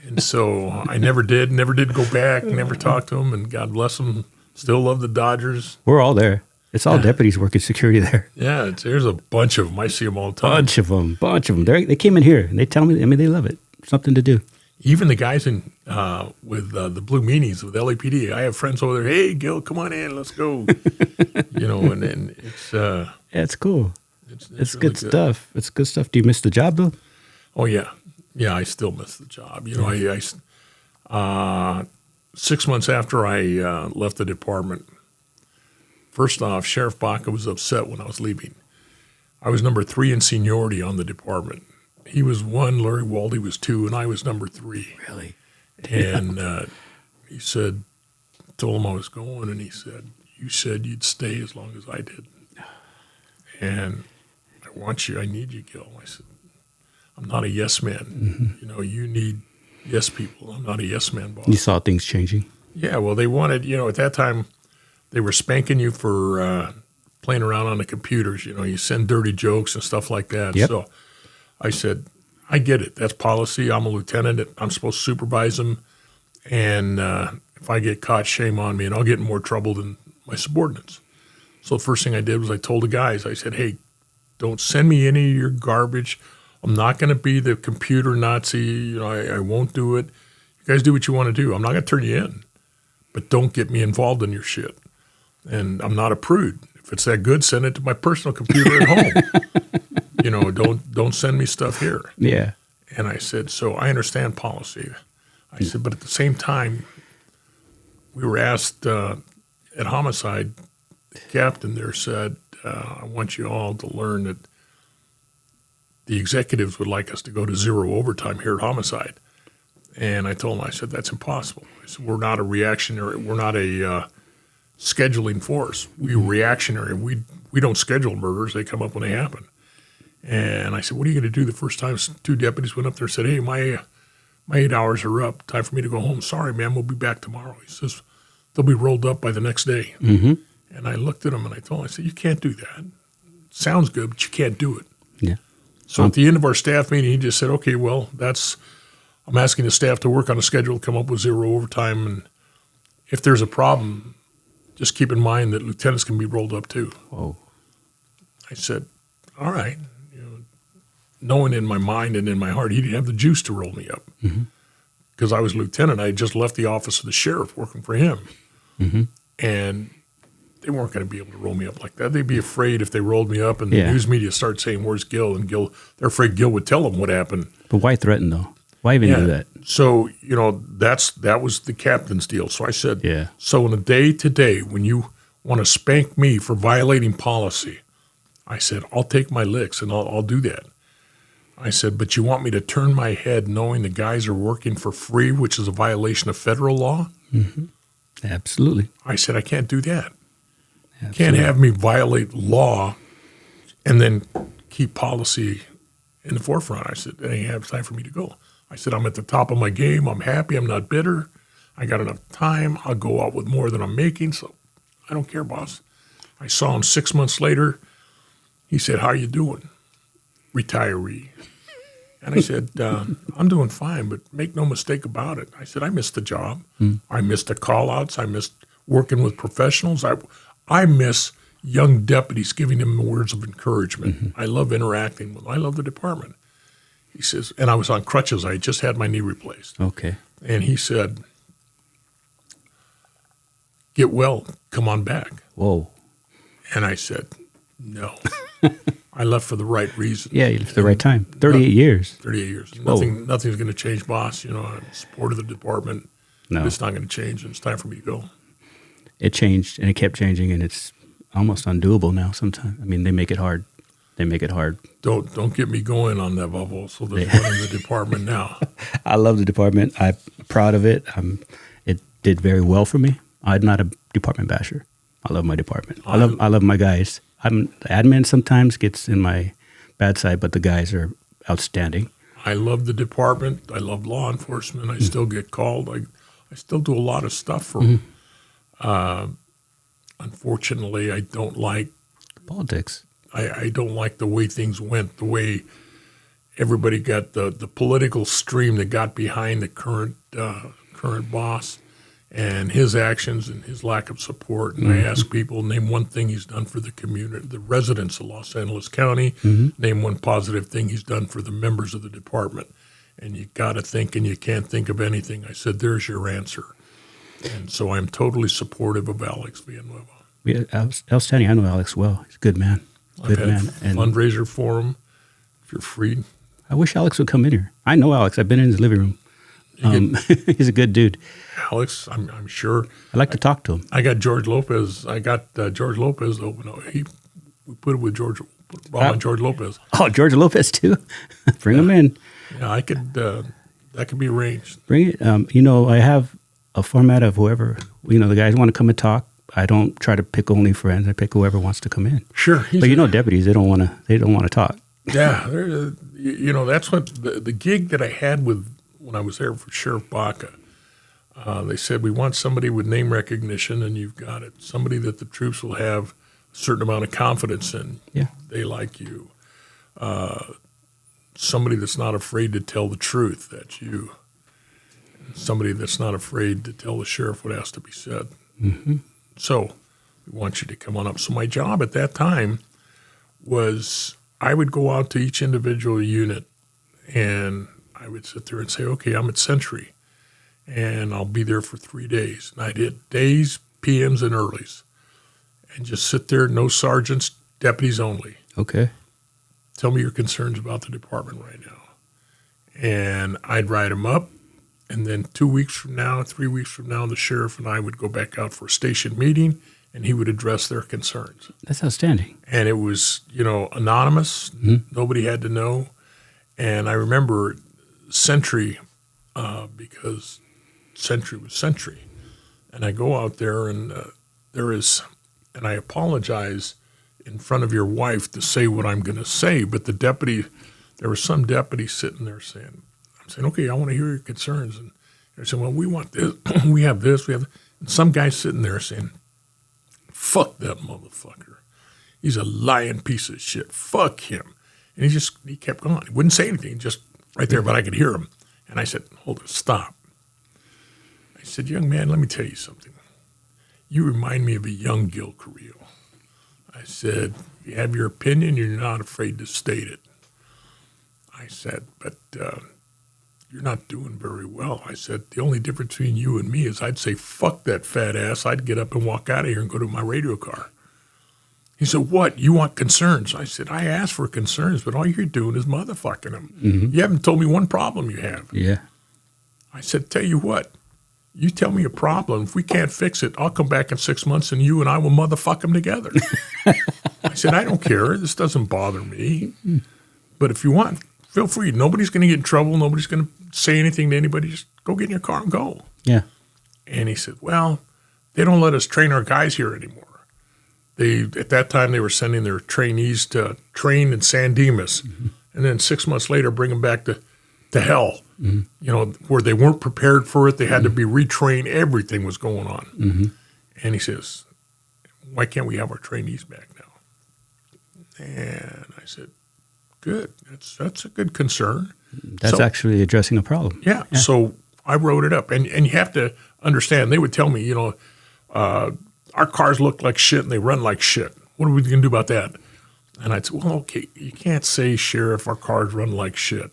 And so I never did go back, never talked to him, and God bless him. Still love the Dodgers. We're all there. It's all deputies working security there. Yeah, there's a bunch of them. I see them all the time. Bunch of them. They came in here, and they tell me, they love it. Something to do. Even the guys in with the Blue Meanies with LAPD, I have friends over there. Hey, Gil, come on in, let's go. And it's it's cool. It's really good stuff. It's good stuff. Do you miss the job though? Oh yeah, I still miss the job. I 6 months after I left the department, first off, Sheriff Baca was upset when I was leaving. I was number 3 in seniority on the department. He was 1, Larry Waldy was 2, and I was number 3. Really? And he said, told him I was going, and he said, you said you'd stay as long as I did. And I need you, Gil. I said, I'm not a yes man. Mm-hmm. You need yes people. I'm not a yes man, boss. You saw things changing? Yeah, well, they wanted, at that time, they were spanking you for playing around on the computers. You send dirty jokes and stuff like that. Yep. So I said, I get it. That's policy. I'm a lieutenant. I'm supposed to supervise them. And if I get caught, shame on me, and I'll get in more trouble than my subordinates. So the first thing I did was I told the guys, I said, hey, don't send me any of your garbage. I'm not going to be the computer Nazi. I won't do it. You guys do what you want to do. I'm not going to turn you in, but don't get me involved in your shit. And I'm not a prude. If it's that good, send it to my personal computer at home. Don't send me stuff here. Yeah. And I said, so I understand policy. I said, but at the same time, we were asked at Homicide, the captain there said, I want you all to learn that the executives would like us to go to 0 overtime here at Homicide. And I told him, I said, that's impossible. I said, we're not a reactionary, we're not a scheduling force. We're reactionary. We don't schedule murders. They come up when they happen. And I said, what are you going to do the first time 2 deputies went up there and said, hey, my 8 hours are up. Time for me to go home. Sorry, man, we'll be back tomorrow. He says, they'll be rolled up by the next day. Mm-hmm. And I looked at him and I told him, I said, you can't do that. Sounds good, but you can't do it. Yeah. So at the end of our staff meeting, he just said, okay, well, I'm asking the staff to work on a schedule to come up with 0 overtime. And if there's a problem, just keep in mind that lieutenants can be rolled up too. Whoa. I said, all right. Knowing in my mind and in my heart, he didn't have the juice to roll me up. Because I was lieutenant. I had just left the office of the sheriff working for him. And they weren't going to be able to roll me up like that. They'd be afraid if they rolled me up and the news media started saying, where's Gil? And they're afraid Gil would tell them what happened. But why threaten, though? Why even do that? So, that was the captain's deal. So I said, so in a day-to-day, when you want to spank me for violating policy, I said, I'll take my licks and I'll do that. I said, but you want me to turn my head knowing the guys are working for free, which is a violation of federal law? Absolutely. I said, I can't do that. Absolutely. Can't have me violate law and then keep policy in the forefront. I said, it ain't have time for me to go. I said, I'm at the top of my game. I'm happy. I'm not bitter. I got enough time. I'll go out with more than I'm making, so I don't care, boss. I saw him 6 months later. He said, how you doing? Retiree. And I said, I'm doing fine, but make no mistake about it. I said, I missed the job. I missed the call-outs. I missed working with professionals. I miss young deputies giving them words of encouragement. I love interacting with them. I love the department. He says, and I was on crutches. I had just had my knee replaced. Okay. And he said, get well, come on back. Whoa. And I said, no. I left for the right reason. Yeah, you left at the right time. 38 years. 38 years. Nothing's going to change, boss. I'm support of the department. No. It's not going to change, and it's time for me to go. It changed, and it kept changing, and it's almost undoable now sometimes. I mean, they make it hard. Don't get me going on that bubble. So they're running the department now. I love the department. I'm proud of it. It did very well for me. I'm not a department basher. I love my department. I love my guys. The admin sometimes gets in my bad side, but the guys are outstanding. I love the department. I love law enforcement. I still get called. I still do a lot of stuff for them. Unfortunately, I don't like politics. I don't like the way things went, the way everybody got the political stream that got behind the current boss and his actions and his lack of support. And I ask people, name one thing he's done for the community, the residents of Los Angeles County. Name one positive thing he's done for the members of the department. And you got to think, and you can't think of anything. I said, there's your answer. And so I'm totally supportive of Alex Villanueva. Yeah, outstanding. I know Alex well. He's a good man. I've had a fundraiser for him. If you're free. I wish Alex would come in here. I know Alex. I've been in his living room. He's a good dude. Alex, I'm sure. I like to talk to him. I got George Lopez. George Lopez to open up. We put it with George Lopez. Oh, George Lopez too. Bring him in. Yeah, I could. That could be arranged. Bring it. I have a format of whoever. The guys want to come and talk. I don't try to pick only friends. I pick whoever wants to come in. Sure. But deputies, they don't want to talk. Yeah, that's what the gig that I had when I was there for Sheriff Baca. They said, we want somebody with name recognition, and you've got it. Somebody that the troops will have a certain amount of confidence in. Yeah. They like you. Somebody that's not afraid to tell the truth. That's you. Somebody that's not afraid to tell the sheriff what has to be said. So we want you to come on up. So my job at that time was I would go out to each individual unit, and I would sit there and say, okay, I'm at Sentry, and I'll be there for 3 days. And I'd hit days, PMs, and earlies, and just sit there, no sergeants, deputies only. Okay. Tell me your concerns about the department right now. And I'd write them up, and then 2 weeks from now, 3 weeks from now, the sheriff and I would go back out for a station meeting, and he would address their concerns. That's outstanding. And it was, anonymous. Nobody had to know. And I remember Sentry, because Sentry was Sentry. And I go out there, and and I apologize in front of your wife to say what I'm going to say, but there was some deputy sitting there saying, okay, I want to hear your concerns. And they're saying, well, we want this, we have this, we have that. And some guy sitting there saying, fuck that motherfucker. He's a lying piece of shit. Fuck him. And he kept going. He wouldn't say anything, just right there, but I could hear him. And I said, hold it, stop. I said, young man, let me tell you something. You remind me of a young Gil Carrillo. I said, you have your opinion, you're not afraid to state it. I said, but you're not doing very well. I said, the only difference between you and me is I'd say, fuck that fat ass. I'd get up and walk out of here and go to my radio car. He said, what? You want concerns? I said, I asked for concerns, but all you're doing is motherfucking them. You haven't told me one problem you have. Yeah. I said, tell you what, you tell me a problem. If we can't fix it, I'll come back in 6 months and you and I will motherfuck them together. I said, I don't care. This doesn't bother me. But if you want, feel free. Nobody's going to get in trouble. Nobody's going to say anything to anybody. Just go get in your car and go. Yeah. And he said, well, they don't let us train our guys here anymore. At that time, they were sending their trainees to train in San Dimas. And then 6 months later, bring them back to hell, where they weren't prepared for it. They had to be retrained. Everything was going on. And he says, why can't we have our trainees back now? And I said, good. That's a good concern. That's actually addressing a problem. Yeah. So I wrote it up. And you have to understand, they would tell me, our cars look like shit and they run like shit. What are we going to do about that? And I'd say, well, okay, you can't say, Sheriff, our cars run like shit.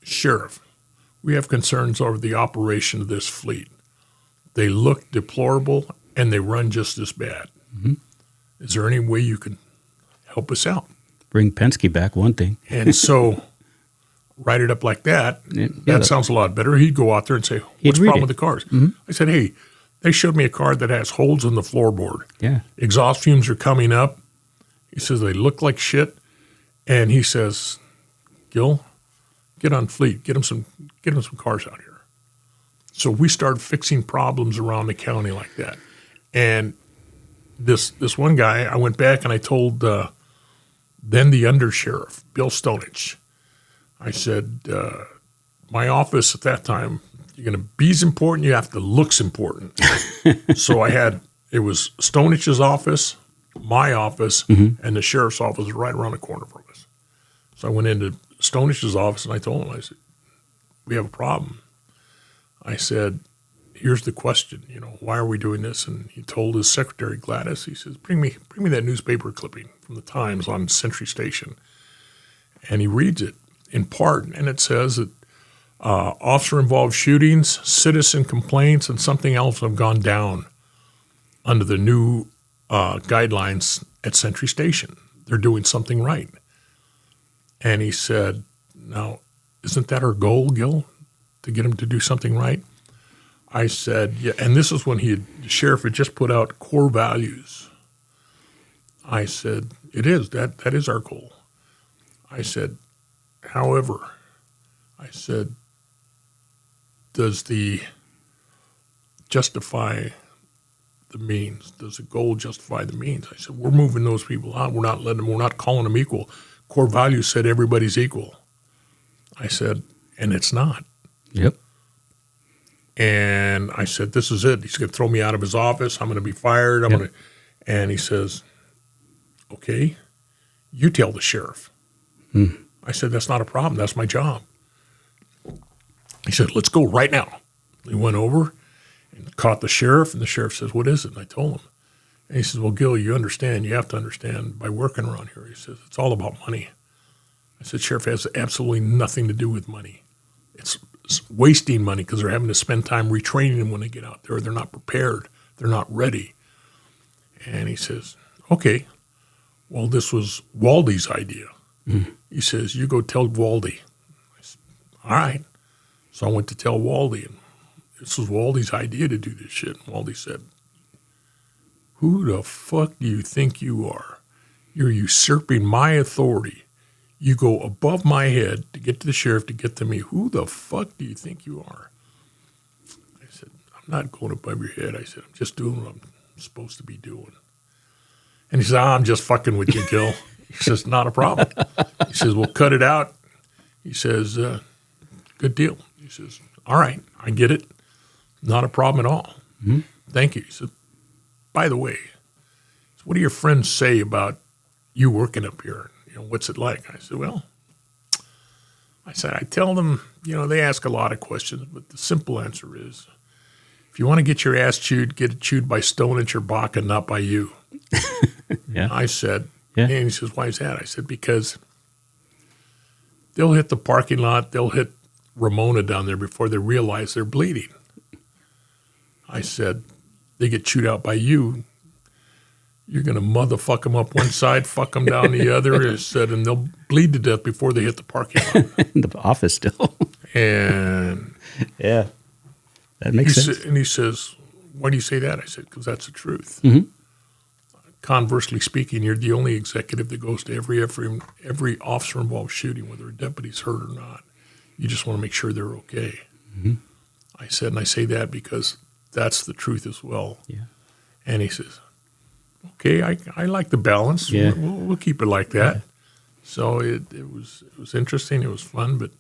Sheriff, we have concerns over the operation of this fleet. They look deplorable and they run just as bad. Is there any way you can help us out? Bring Penske back, one thing. And so write it up like that. That sounds a lot better. He'd go out there and say, what's the problem with the cars? I said, hey, they showed me a car that has holes in the floorboard. Yeah. Exhaust fumes are coming up. He says, they look like shit. And he says, Gil, get on fleet. Get him some cars out here. So we started fixing problems around the county like that. And this one guy, I went back and I told then the undersheriff, Bill Stonich, I said, my office at that time, you're going to be's important, you have to look's important. So it was Stonich's office, my office, and the sheriff's office right around the corner from us. So I went into Stonich's office and I told him, I said, we have a problem. I said, here's the question, why are we doing this? And he told his secretary, Gladys, he says, bring me that newspaper clipping from the Times on Century Station. And he reads it in part, and it says that officer-involved shootings, citizen complaints, and something else have gone down under the new guidelines at Century Station. They're doing something right. And he said, now, isn't that our goal, Gil, to get him to do something right? I said, yeah, and this is when the sheriff had just put out core values. I said, it is, that is our goal. I said, however, I said, does the justify the means? Does the goal justify the means? I said, we're moving those people out. We're not calling them equal. Core values said everybody's equal. I said, and it's not. Yep. And I said, this is it. He's going to throw me out of his office. I'm going to be fired. And he says, okay, you tell the sheriff. I said, that's not a problem. That's my job. He said, let's go right now. We went over and caught the sheriff, and the sheriff says, what is it? And I told him. And he says, well, Gil, you have to understand by working around here. He says, it's all about money. I said, sheriff has absolutely nothing to do with money. It's wasting money because they're having to spend time retraining them when they get out there. They're not prepared. They're not ready. And he says, okay, well, this was Waldy's idea. He says, you go tell Waldy. I said, all right. So I went to tell Waldy, and this was Waldy's idea to do this shit. And Waldy said, who the fuck do you think you are? You're usurping my authority. You go above my head to get to the sheriff, to get to me. Who the fuck do you think you are? I said, I'm not going above your head. I said, I'm just doing what I'm supposed to be doing. And he said, I'm just fucking with you, Gil. He says, not a problem. He says, we'll cut it out. He says, good deal. He says, all right, I get it. Not a problem at all. Thank you. He said, by the way, what do your friends say about you working up here? What's it like? I said, well, I tell them, they ask a lot of questions, but the simple answer is, if you want to get your ass chewed, get it chewed by Stonich or Baca, not by you. Yeah. I said, Yeah. and he says, why is that? I said, because they'll hit the parking lot, they'll hit Ramona down there before they realize they're bleeding. I said, they get chewed out by you. You're going to motherfuck them up one side, fuck them down the other. I said, and they'll bleed to death before they hit the parking lot. The office still. And yeah. That makes sense. And he says, why do you say that? I said, because that's the truth. Mm-hmm. Conversely speaking, you're the only executive that goes to every officer involved shooting, whether a deputy's hurt or not. You just want to make sure they're okay. Mm-hmm. I said, and I say that because that's the truth as well. Yeah. And he says, okay, I like the balance. Yeah. We'll keep it like that. Yeah. So it was interesting. It was fun, but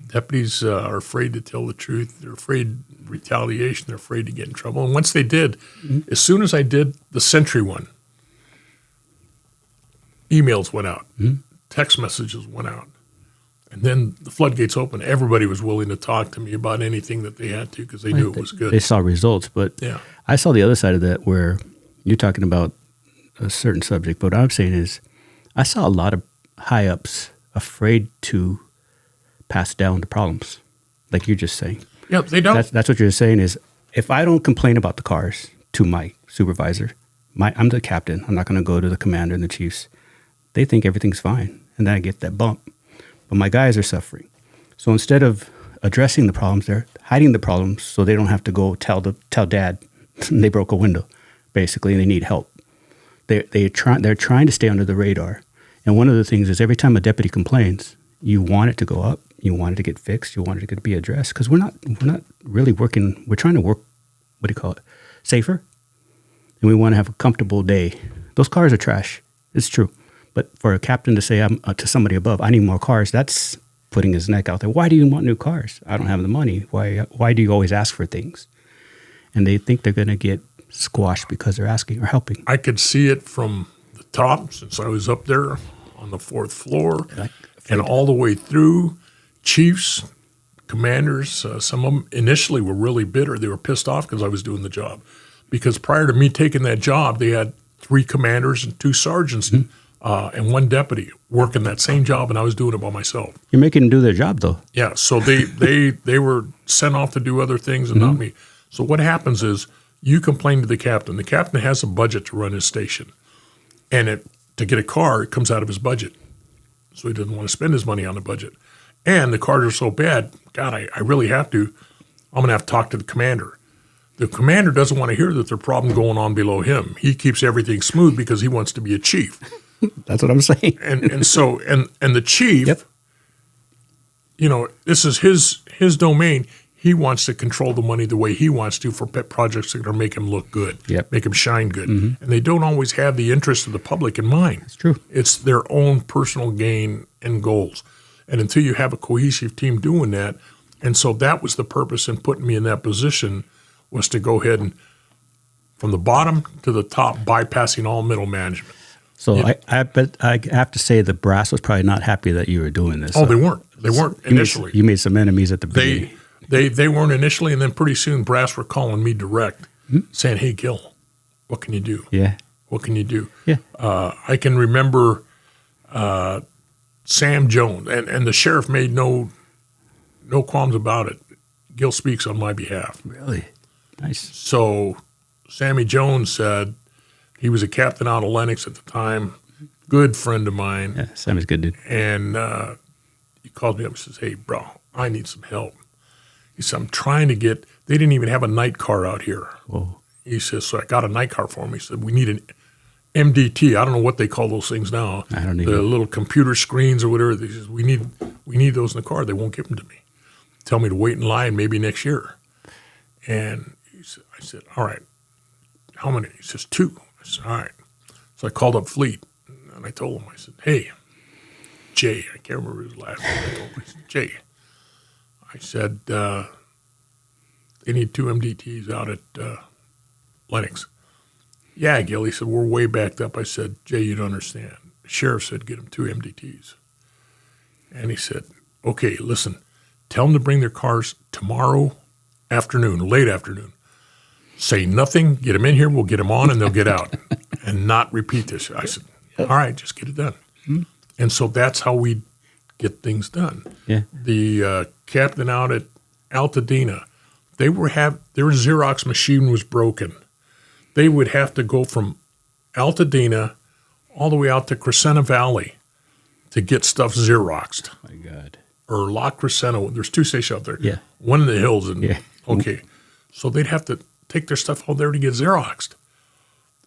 deputies are afraid to tell the truth. They're afraid of retaliation. They're afraid to get in trouble. And once they did, as soon as I did the Sentry one, emails went out, text messages went out. And then the floodgates opened. Everybody was willing to talk to me about anything that they had to because they knew it was good. They saw results. But yeah. I saw the other side of that where you're talking about a certain subject. But what I'm saying is I saw a lot of high-ups afraid to pass down the problems, like you're just saying. Yeah, they don't. That's what you're saying is if I don't complain about the cars to my supervisor, I'm the captain. I'm not going to go to the commander and the chiefs. They think everything's fine, and then I get that bump. But my guys are suffering. So instead of addressing the problems, they're hiding the problems so they don't have to go tell dad they broke a window, basically, and they need help. They're trying to stay under the radar. And one of the things is every time a deputy complains, you want it to go up, you want it to get fixed, you want it to be addressed. Because we're not really working, we're trying to work, safer. And we want to have a comfortable day. Those cars are trash. It's true. But for a captain to say to somebody above, I need more cars, that's putting his neck out there. Why do you want new cars? I don't have the money. Why do you always ask for things? And they think they're going to get squashed because they're asking or helping. I could see it from the top since I was up there on the 4th floor and all the way through. Chiefs, commanders, some of them initially were really bitter. They were pissed off because I was doing the job. Because prior to me taking that job, they had 3 commanders and 2 sergeants and 1 deputy working that same job, and I was doing it by myself. You're making them do their job, though. Yeah, so they were sent off to do other things and not me. So what happens is you complain to the captain. The captain has a budget to run his station, and to get a car, it comes out of his budget. So he doesn't want to spend his money on the budget. And the cars are so bad, God, I really have to. I'm going to have to talk to the commander. The commander doesn't want to hear that there's a problem going on below him. He keeps everything smooth because he wants to be a chief. That's what I'm saying. and so the chief, Yep. This is his domain. He wants to control the money the way he wants to for pet projects that are going to make him look good, make him shine good. And they don't always have the interest of the public in mind. That's true. It's their own personal gain and goals. And until you have a cohesive team doing that, and so that was the purpose in putting me in that position, was to go ahead and from the bottom to the top, bypassing all middle management. So but I have to say the brass was probably not happy that you were doing this. Oh, they weren't. They weren't initially. You made some enemies at the beginning. They weren't initially, and then pretty soon brass were calling me direct, saying, "Hey, Gil, what can you do? Yeah. What can you do?" Yeah. I can remember Sam Jones, and the sheriff made no qualms about it. Gil speaks on my behalf. Really? Nice. So Sammy Jones said, he was a captain out of Lennox at the time, good friend of mine. Yeah, Sammy's good dude. And he called me up and says, "Hey, bro, I need some help." He said, "I'm trying to get, they didn't even have a night car out here." Whoa. He says, so I got a night car for him. He said, "We need an MDT. I don't know what they call those things now. I don't The little computer screens or whatever. He says, we need those in the car. They won't give them to me. Tell me to wait in line maybe next year." And I said, "All right. How many?" He says, 2. I said, "All right." So I called up Fleet, and I told him, I said, "Hey, Jay," I can't remember his last name. I told him, I said, "Jay," I said, "they need 2 MDTs out at Lennox." "Yeah, Gil," he said, "we're way backed up." I said, "Jay, you don't understand. The sheriff said get them 2 MDTs. And he said, "Okay, listen, tell them to bring their cars tomorrow afternoon, late afternoon. Say nothing, get them in here, we'll get them on, and they'll get out." and not repeat this. I said, all right, just get it done. Mm-hmm. And so that's how we get things done. Yeah. The captain out at Altadena, their Xerox machine was broken. They would have to go from Altadena all the way out to Crescenta Valley to get stuff Xeroxed. Oh my God. Or La Crescenta. There's 2 stations out there. Yeah. One in the hills. And, yeah. Okay. So they'd have to take their stuff out there to get Xeroxed.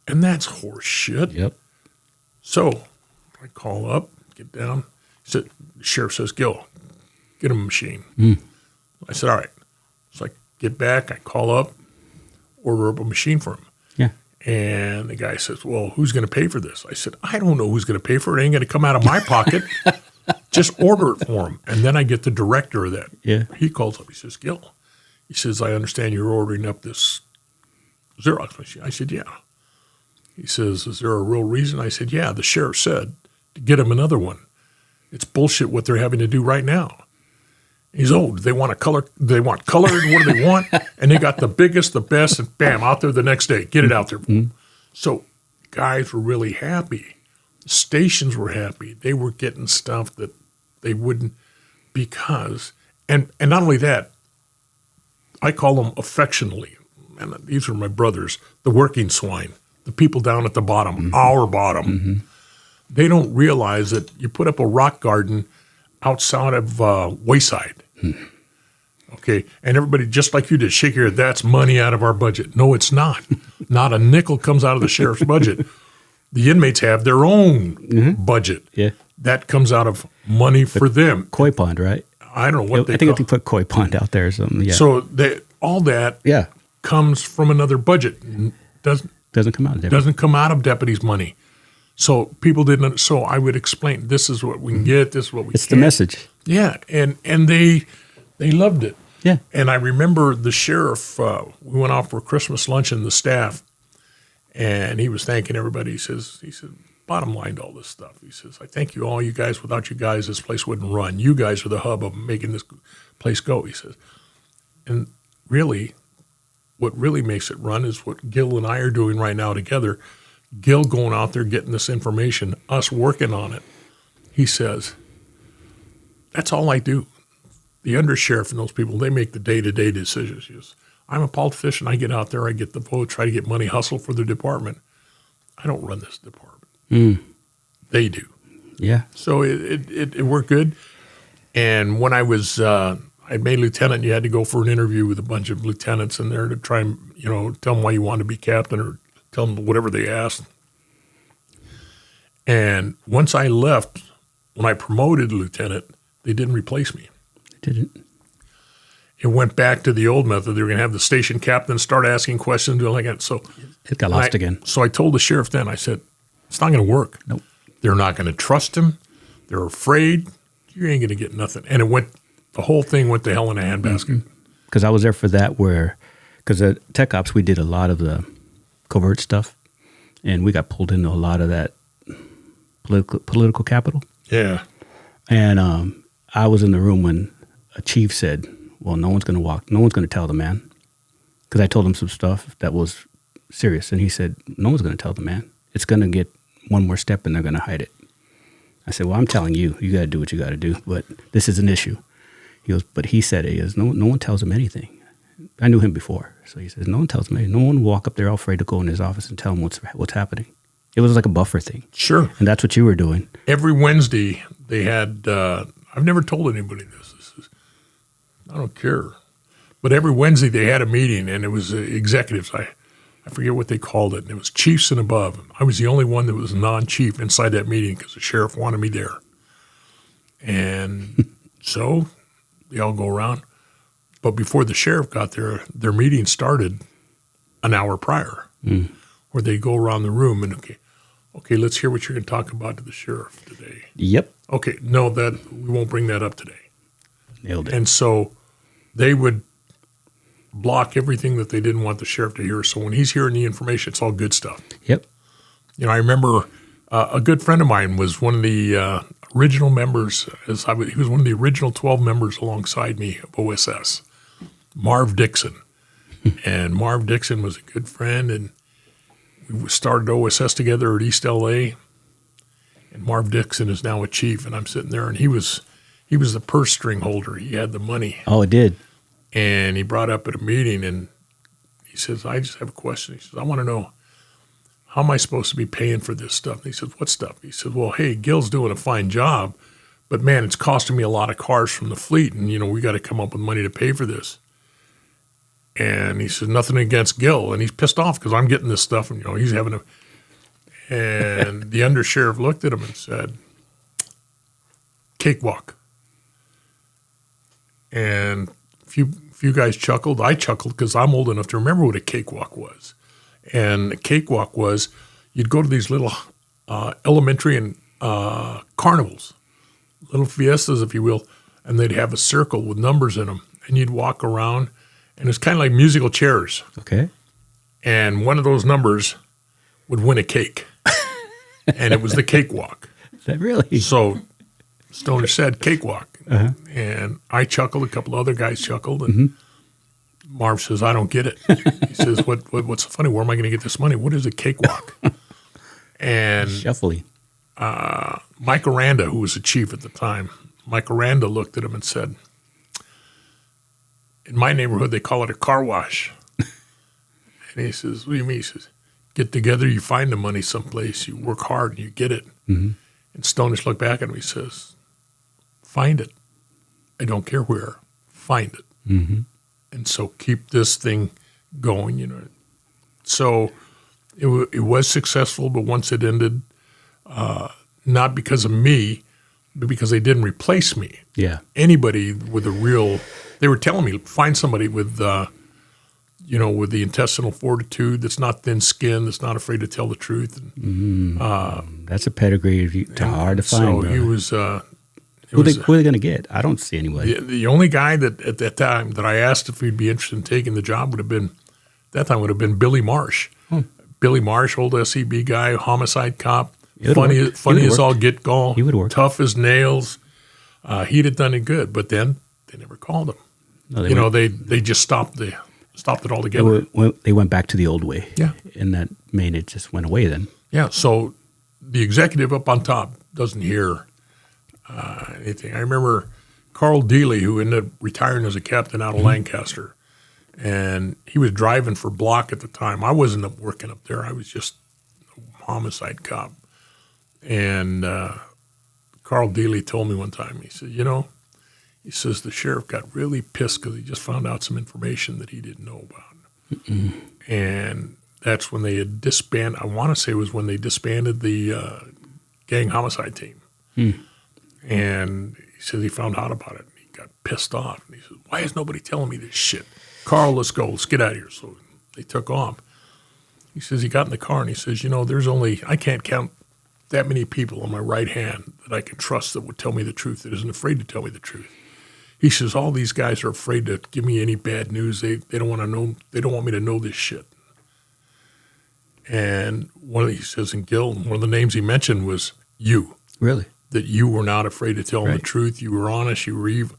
And that's horse shit. Yep. So I call up, get down. The sheriff says, Gil, get him a machine. Mm. I said, all right. So I get back, I call up, order up a machine for him. Yeah. And the guy says, well, who's going to pay for this? I said, I don't know who's going to pay for it. It ain't going to come out of my pocket. Just order it for him. And then I get the director of that. Yeah. He calls up. He says, Gil, he says, I understand you're ordering up this Xerox machine. I said, yeah. He says, is there a real reason? I said, yeah. The sheriff said to get him another one. It's bullshit what they're having to do right now. He's old. They want color. They want colored. What do they want? And they got the biggest, the best, and bam, out there the next day. Get it out there. Mm-hmm. So guys were really happy. Stations were happy. They were getting stuff that they wouldn't because, and not only that, I call them affectionately, and these are my brothers, the working swine, the people down at the bottom, mm-hmm. our bottom. Mm-hmm. They don't realize that you put up a rock garden outside of Wayside. Okay, and everybody, just like you did, shake your head, that's money out of our budget. No, it's not. Not a nickel comes out of the sheriff's budget. The inmates have their own mm-hmm. budget. Yeah. That comes out of money for them. Koi pond, right? I don't know what I think they put koi pond out there or something. Yeah. So all that comes from another budget. Doesn't come out of deputy. Doesn't come out of deputy's money. So people didn't. So I would explain, this is what we can get. This is what we It's the message. Yeah, and they loved it. Yeah. And I remember the sheriff, we went off for Christmas luncheon, the staff, and he was thanking everybody. He said, bottom line to all this stuff. He says, I thank you all, you guys. Without you guys, this place wouldn't run. You guys are the hub of making this place go, he says. And really, what really makes it run is what Gil and I are doing right now together. Gil going out there, getting this information, us working on it. He says, that's all I do. The undersheriff and those people, they make the day-to-day decisions. Yes. I'm a politician. I get out there, I get the vote, try to get money, hustle for the department. I don't run this department. Mm. They do. Yeah. So it worked good. And when I was, I made lieutenant, you had to go for an interview with a bunch of lieutenants in there to try and, tell them why you wanted to be captain or tell them whatever they asked. And once I left, when I promoted lieutenant, they didn't replace me. They didn't. It went back to the old method. They were going to have the station captain start asking questions. Like that. So it got lost again. So I told the sheriff then, I said, it's not going to work. Nope. They're not going to trust him. They're afraid. You ain't going to get nothing. And the whole thing went to hell in a handbasket. Because I was there for that because at Tech Ops, we did a lot of the covert stuff. And we got pulled into a lot of that political capital. Yeah. And I was in the room when a chief said, well, no one's going to tell the man. Because I told him some stuff that was serious. And he said, no one's going to tell the man. It's going to get one more step and they're going to hide it. I said, well, I'm telling you, you got to do what you got to do. But this is an issue. He goes, but he said it is. No one tells him anything. I knew him before. So he says, no one tells him anything. No one will walk up there all afraid to go in his office and tell him what's happening. It was like a buffer thing. Sure. And that's what you were doing. Every Wednesday they had, I've never told anybody this. I don't care. But every Wednesday they had a meeting and it was executives. I forget what they called it. And it was chiefs and above. I was the only one that was non-chief inside that meeting because the sheriff wanted me there. And so they all go around. But before the sheriff got there, their meeting started an hour prior where they go around the room and, okay, let's hear what you're going to talk about to the sheriff today. Yep. Okay, no, we won't bring that up today. Nailed it. And so they would block everything that they didn't want the sheriff to hear. So when he's hearing the information, it's all good stuff. Yep. I remember a good friend of mine was one of the original members. He was one of the original 12 members alongside me of OSS, Marv Dixon. And Marv Dixon was a good friend, and we started OSS together at East LA, and Marv Dixon is now a chief, and I'm sitting there, and he was the purse string holder. He had the money. Oh, it did. And he brought up at a meeting, and he says, I just have a question. He says, I want to know, how am I supposed to be paying for this stuff? And he says, what stuff? He says, well, hey, Gil's doing a fine job, but man, it's costing me a lot of cars from the fleet, and, we got to come up with money to pay for this. And he says, nothing against Gil. And he's pissed off because I'm getting this stuff, and, he's having a... And the undersheriff looked at him and said, cakewalk. And a few guys chuckled. I chuckled because I'm old enough to remember what a cakewalk was. And a cakewalk was you'd go to these little elementary and carnivals, little fiestas, if you will, and they'd have a circle with numbers in them. And you'd walk around, and it's kind of like musical chairs. Okay. And one of those numbers would win a cake. And it was the cakewalk. Is that really? So Stoner said cakewalk. Uh-huh. And I chuckled, a couple of other guys chuckled, and Marv says, I don't get it. He says, what's so funny? Where am I going to get this money? What is a cakewalk? And Shuffly. Mike Aranda, who was the chief at the time, Mike Aranda looked at him and said, in my neighborhood, they call it a car wash. And he says, what do you mean? He says, get together, you find the money someplace, you work hard, and you get it. Mm-hmm. And Stonish looked back at him, he says, find it. I don't care where. Find it. Mm-hmm. And so keep this thing going, So it was successful, but once it ended, not because of me, but because they didn't replace me. Yeah. Anybody with they were telling me, find somebody with, with the intestinal fortitude, that's not thin-skinned, that's not afraid to tell the truth. And, that's a pedigree hard to find. So brother. he was... who are they going to get? I don't see anybody. The only guy that at that time that I asked if he'd be interested in taking the job would have been Billy Marsh. Billy Marsh, old SEB guy, homicide cop, funny as all get go, He would work. tough as nails. He'd have done it good, but then they never called him. No, they just stopped it altogether. They went back to the old way. Yeah. And that made it just went away then. Yeah, so the executive up on top doesn't hear anything. I remember Carl Dealey, who ended up retiring as a captain out of Lancaster, and he was driving for Block at the time. I wasn't working up there. I was just a homicide cop. And Carl Dealey told me one time, he said, he says the sheriff got really pissed because he just found out some information that he didn't know about. Mm-mm. And that's when they had disbanded, I want to say it was when they disbanded the gang homicide team. Mm. And he said he found out about it. And he got pissed off. And he said, why is nobody telling me this shit? Carl, let's go. Let's get out of here. So they took off. He says he got in the car and he says, I can't count that many people on my right hand that I can trust that would tell me the truth, that isn't afraid to tell me the truth. He says, all these guys are afraid to give me any bad news. They don't want to know. They don't want me to know this shit. And he says, and Gil, one of the names he mentioned was you. Really? That you were not afraid to tell them the truth. You were honest. You were evil.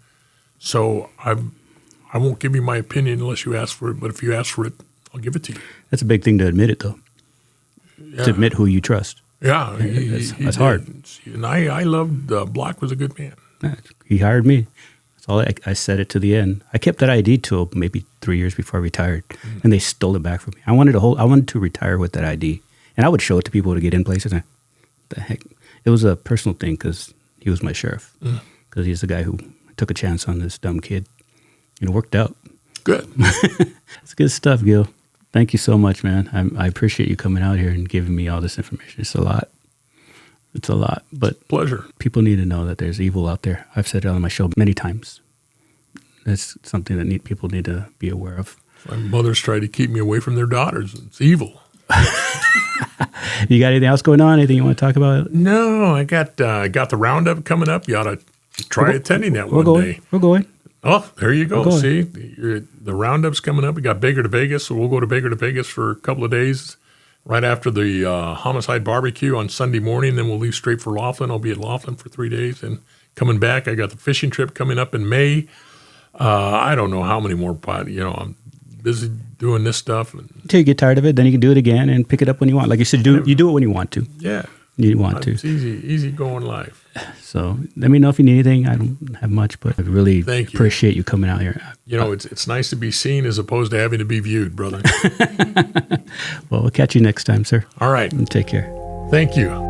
So I won't give you my opinion unless you ask for it. But if you ask for it, I'll give it to you. That's a big thing to admit it, though. Yeah. To admit who you trust. Yeah. That's hard. And I loved Block was a good man. Yeah, he hired me. That's all I said it to the end. I kept that ID till maybe 3 years before I retired, and they stole it back from me. I wanted to retire with that ID, and I would show it to people to get in places. And the heck, it was a personal thing because he was my sheriff. Because he's the guy who took a chance on this dumb kid, and it worked out. Good. It's good stuff, Gil. Thank you so much, man. I appreciate you coming out here and giving me all this information. It's a lot. It's a lot, but pleasure. People need to know that there's evil out there. I've said it on my show many times. That's something that people need to be aware of. My mother's tried to keep me away from their daughters. It's evil. You got anything else going on? Anything you want to talk about? No, I got the roundup coming up. You ought to try attending that one day. We're going. Oh, there you go. See, the roundup's coming up. We got Baker to Vegas, so we'll go to Baker to Vegas for a couple of days. Right after the homicide barbecue on Sunday morning, then we'll leave straight for Laughlin. I'll be at Laughlin for 3 days. And coming back, I got the fishing trip coming up in May. I don't know how many more, busy doing this stuff. Until you get tired of it, then you can do it again and pick it up when you want. Like you said, you do it when you want to. Yeah. You want to. It's easy going life. So let me know if you need anything. I don't have much, but I really appreciate you coming out here. You know, it's nice to be seen as opposed to having to be viewed, brother. Well, we'll catch you next time, sir. All right. And take care. Thank you.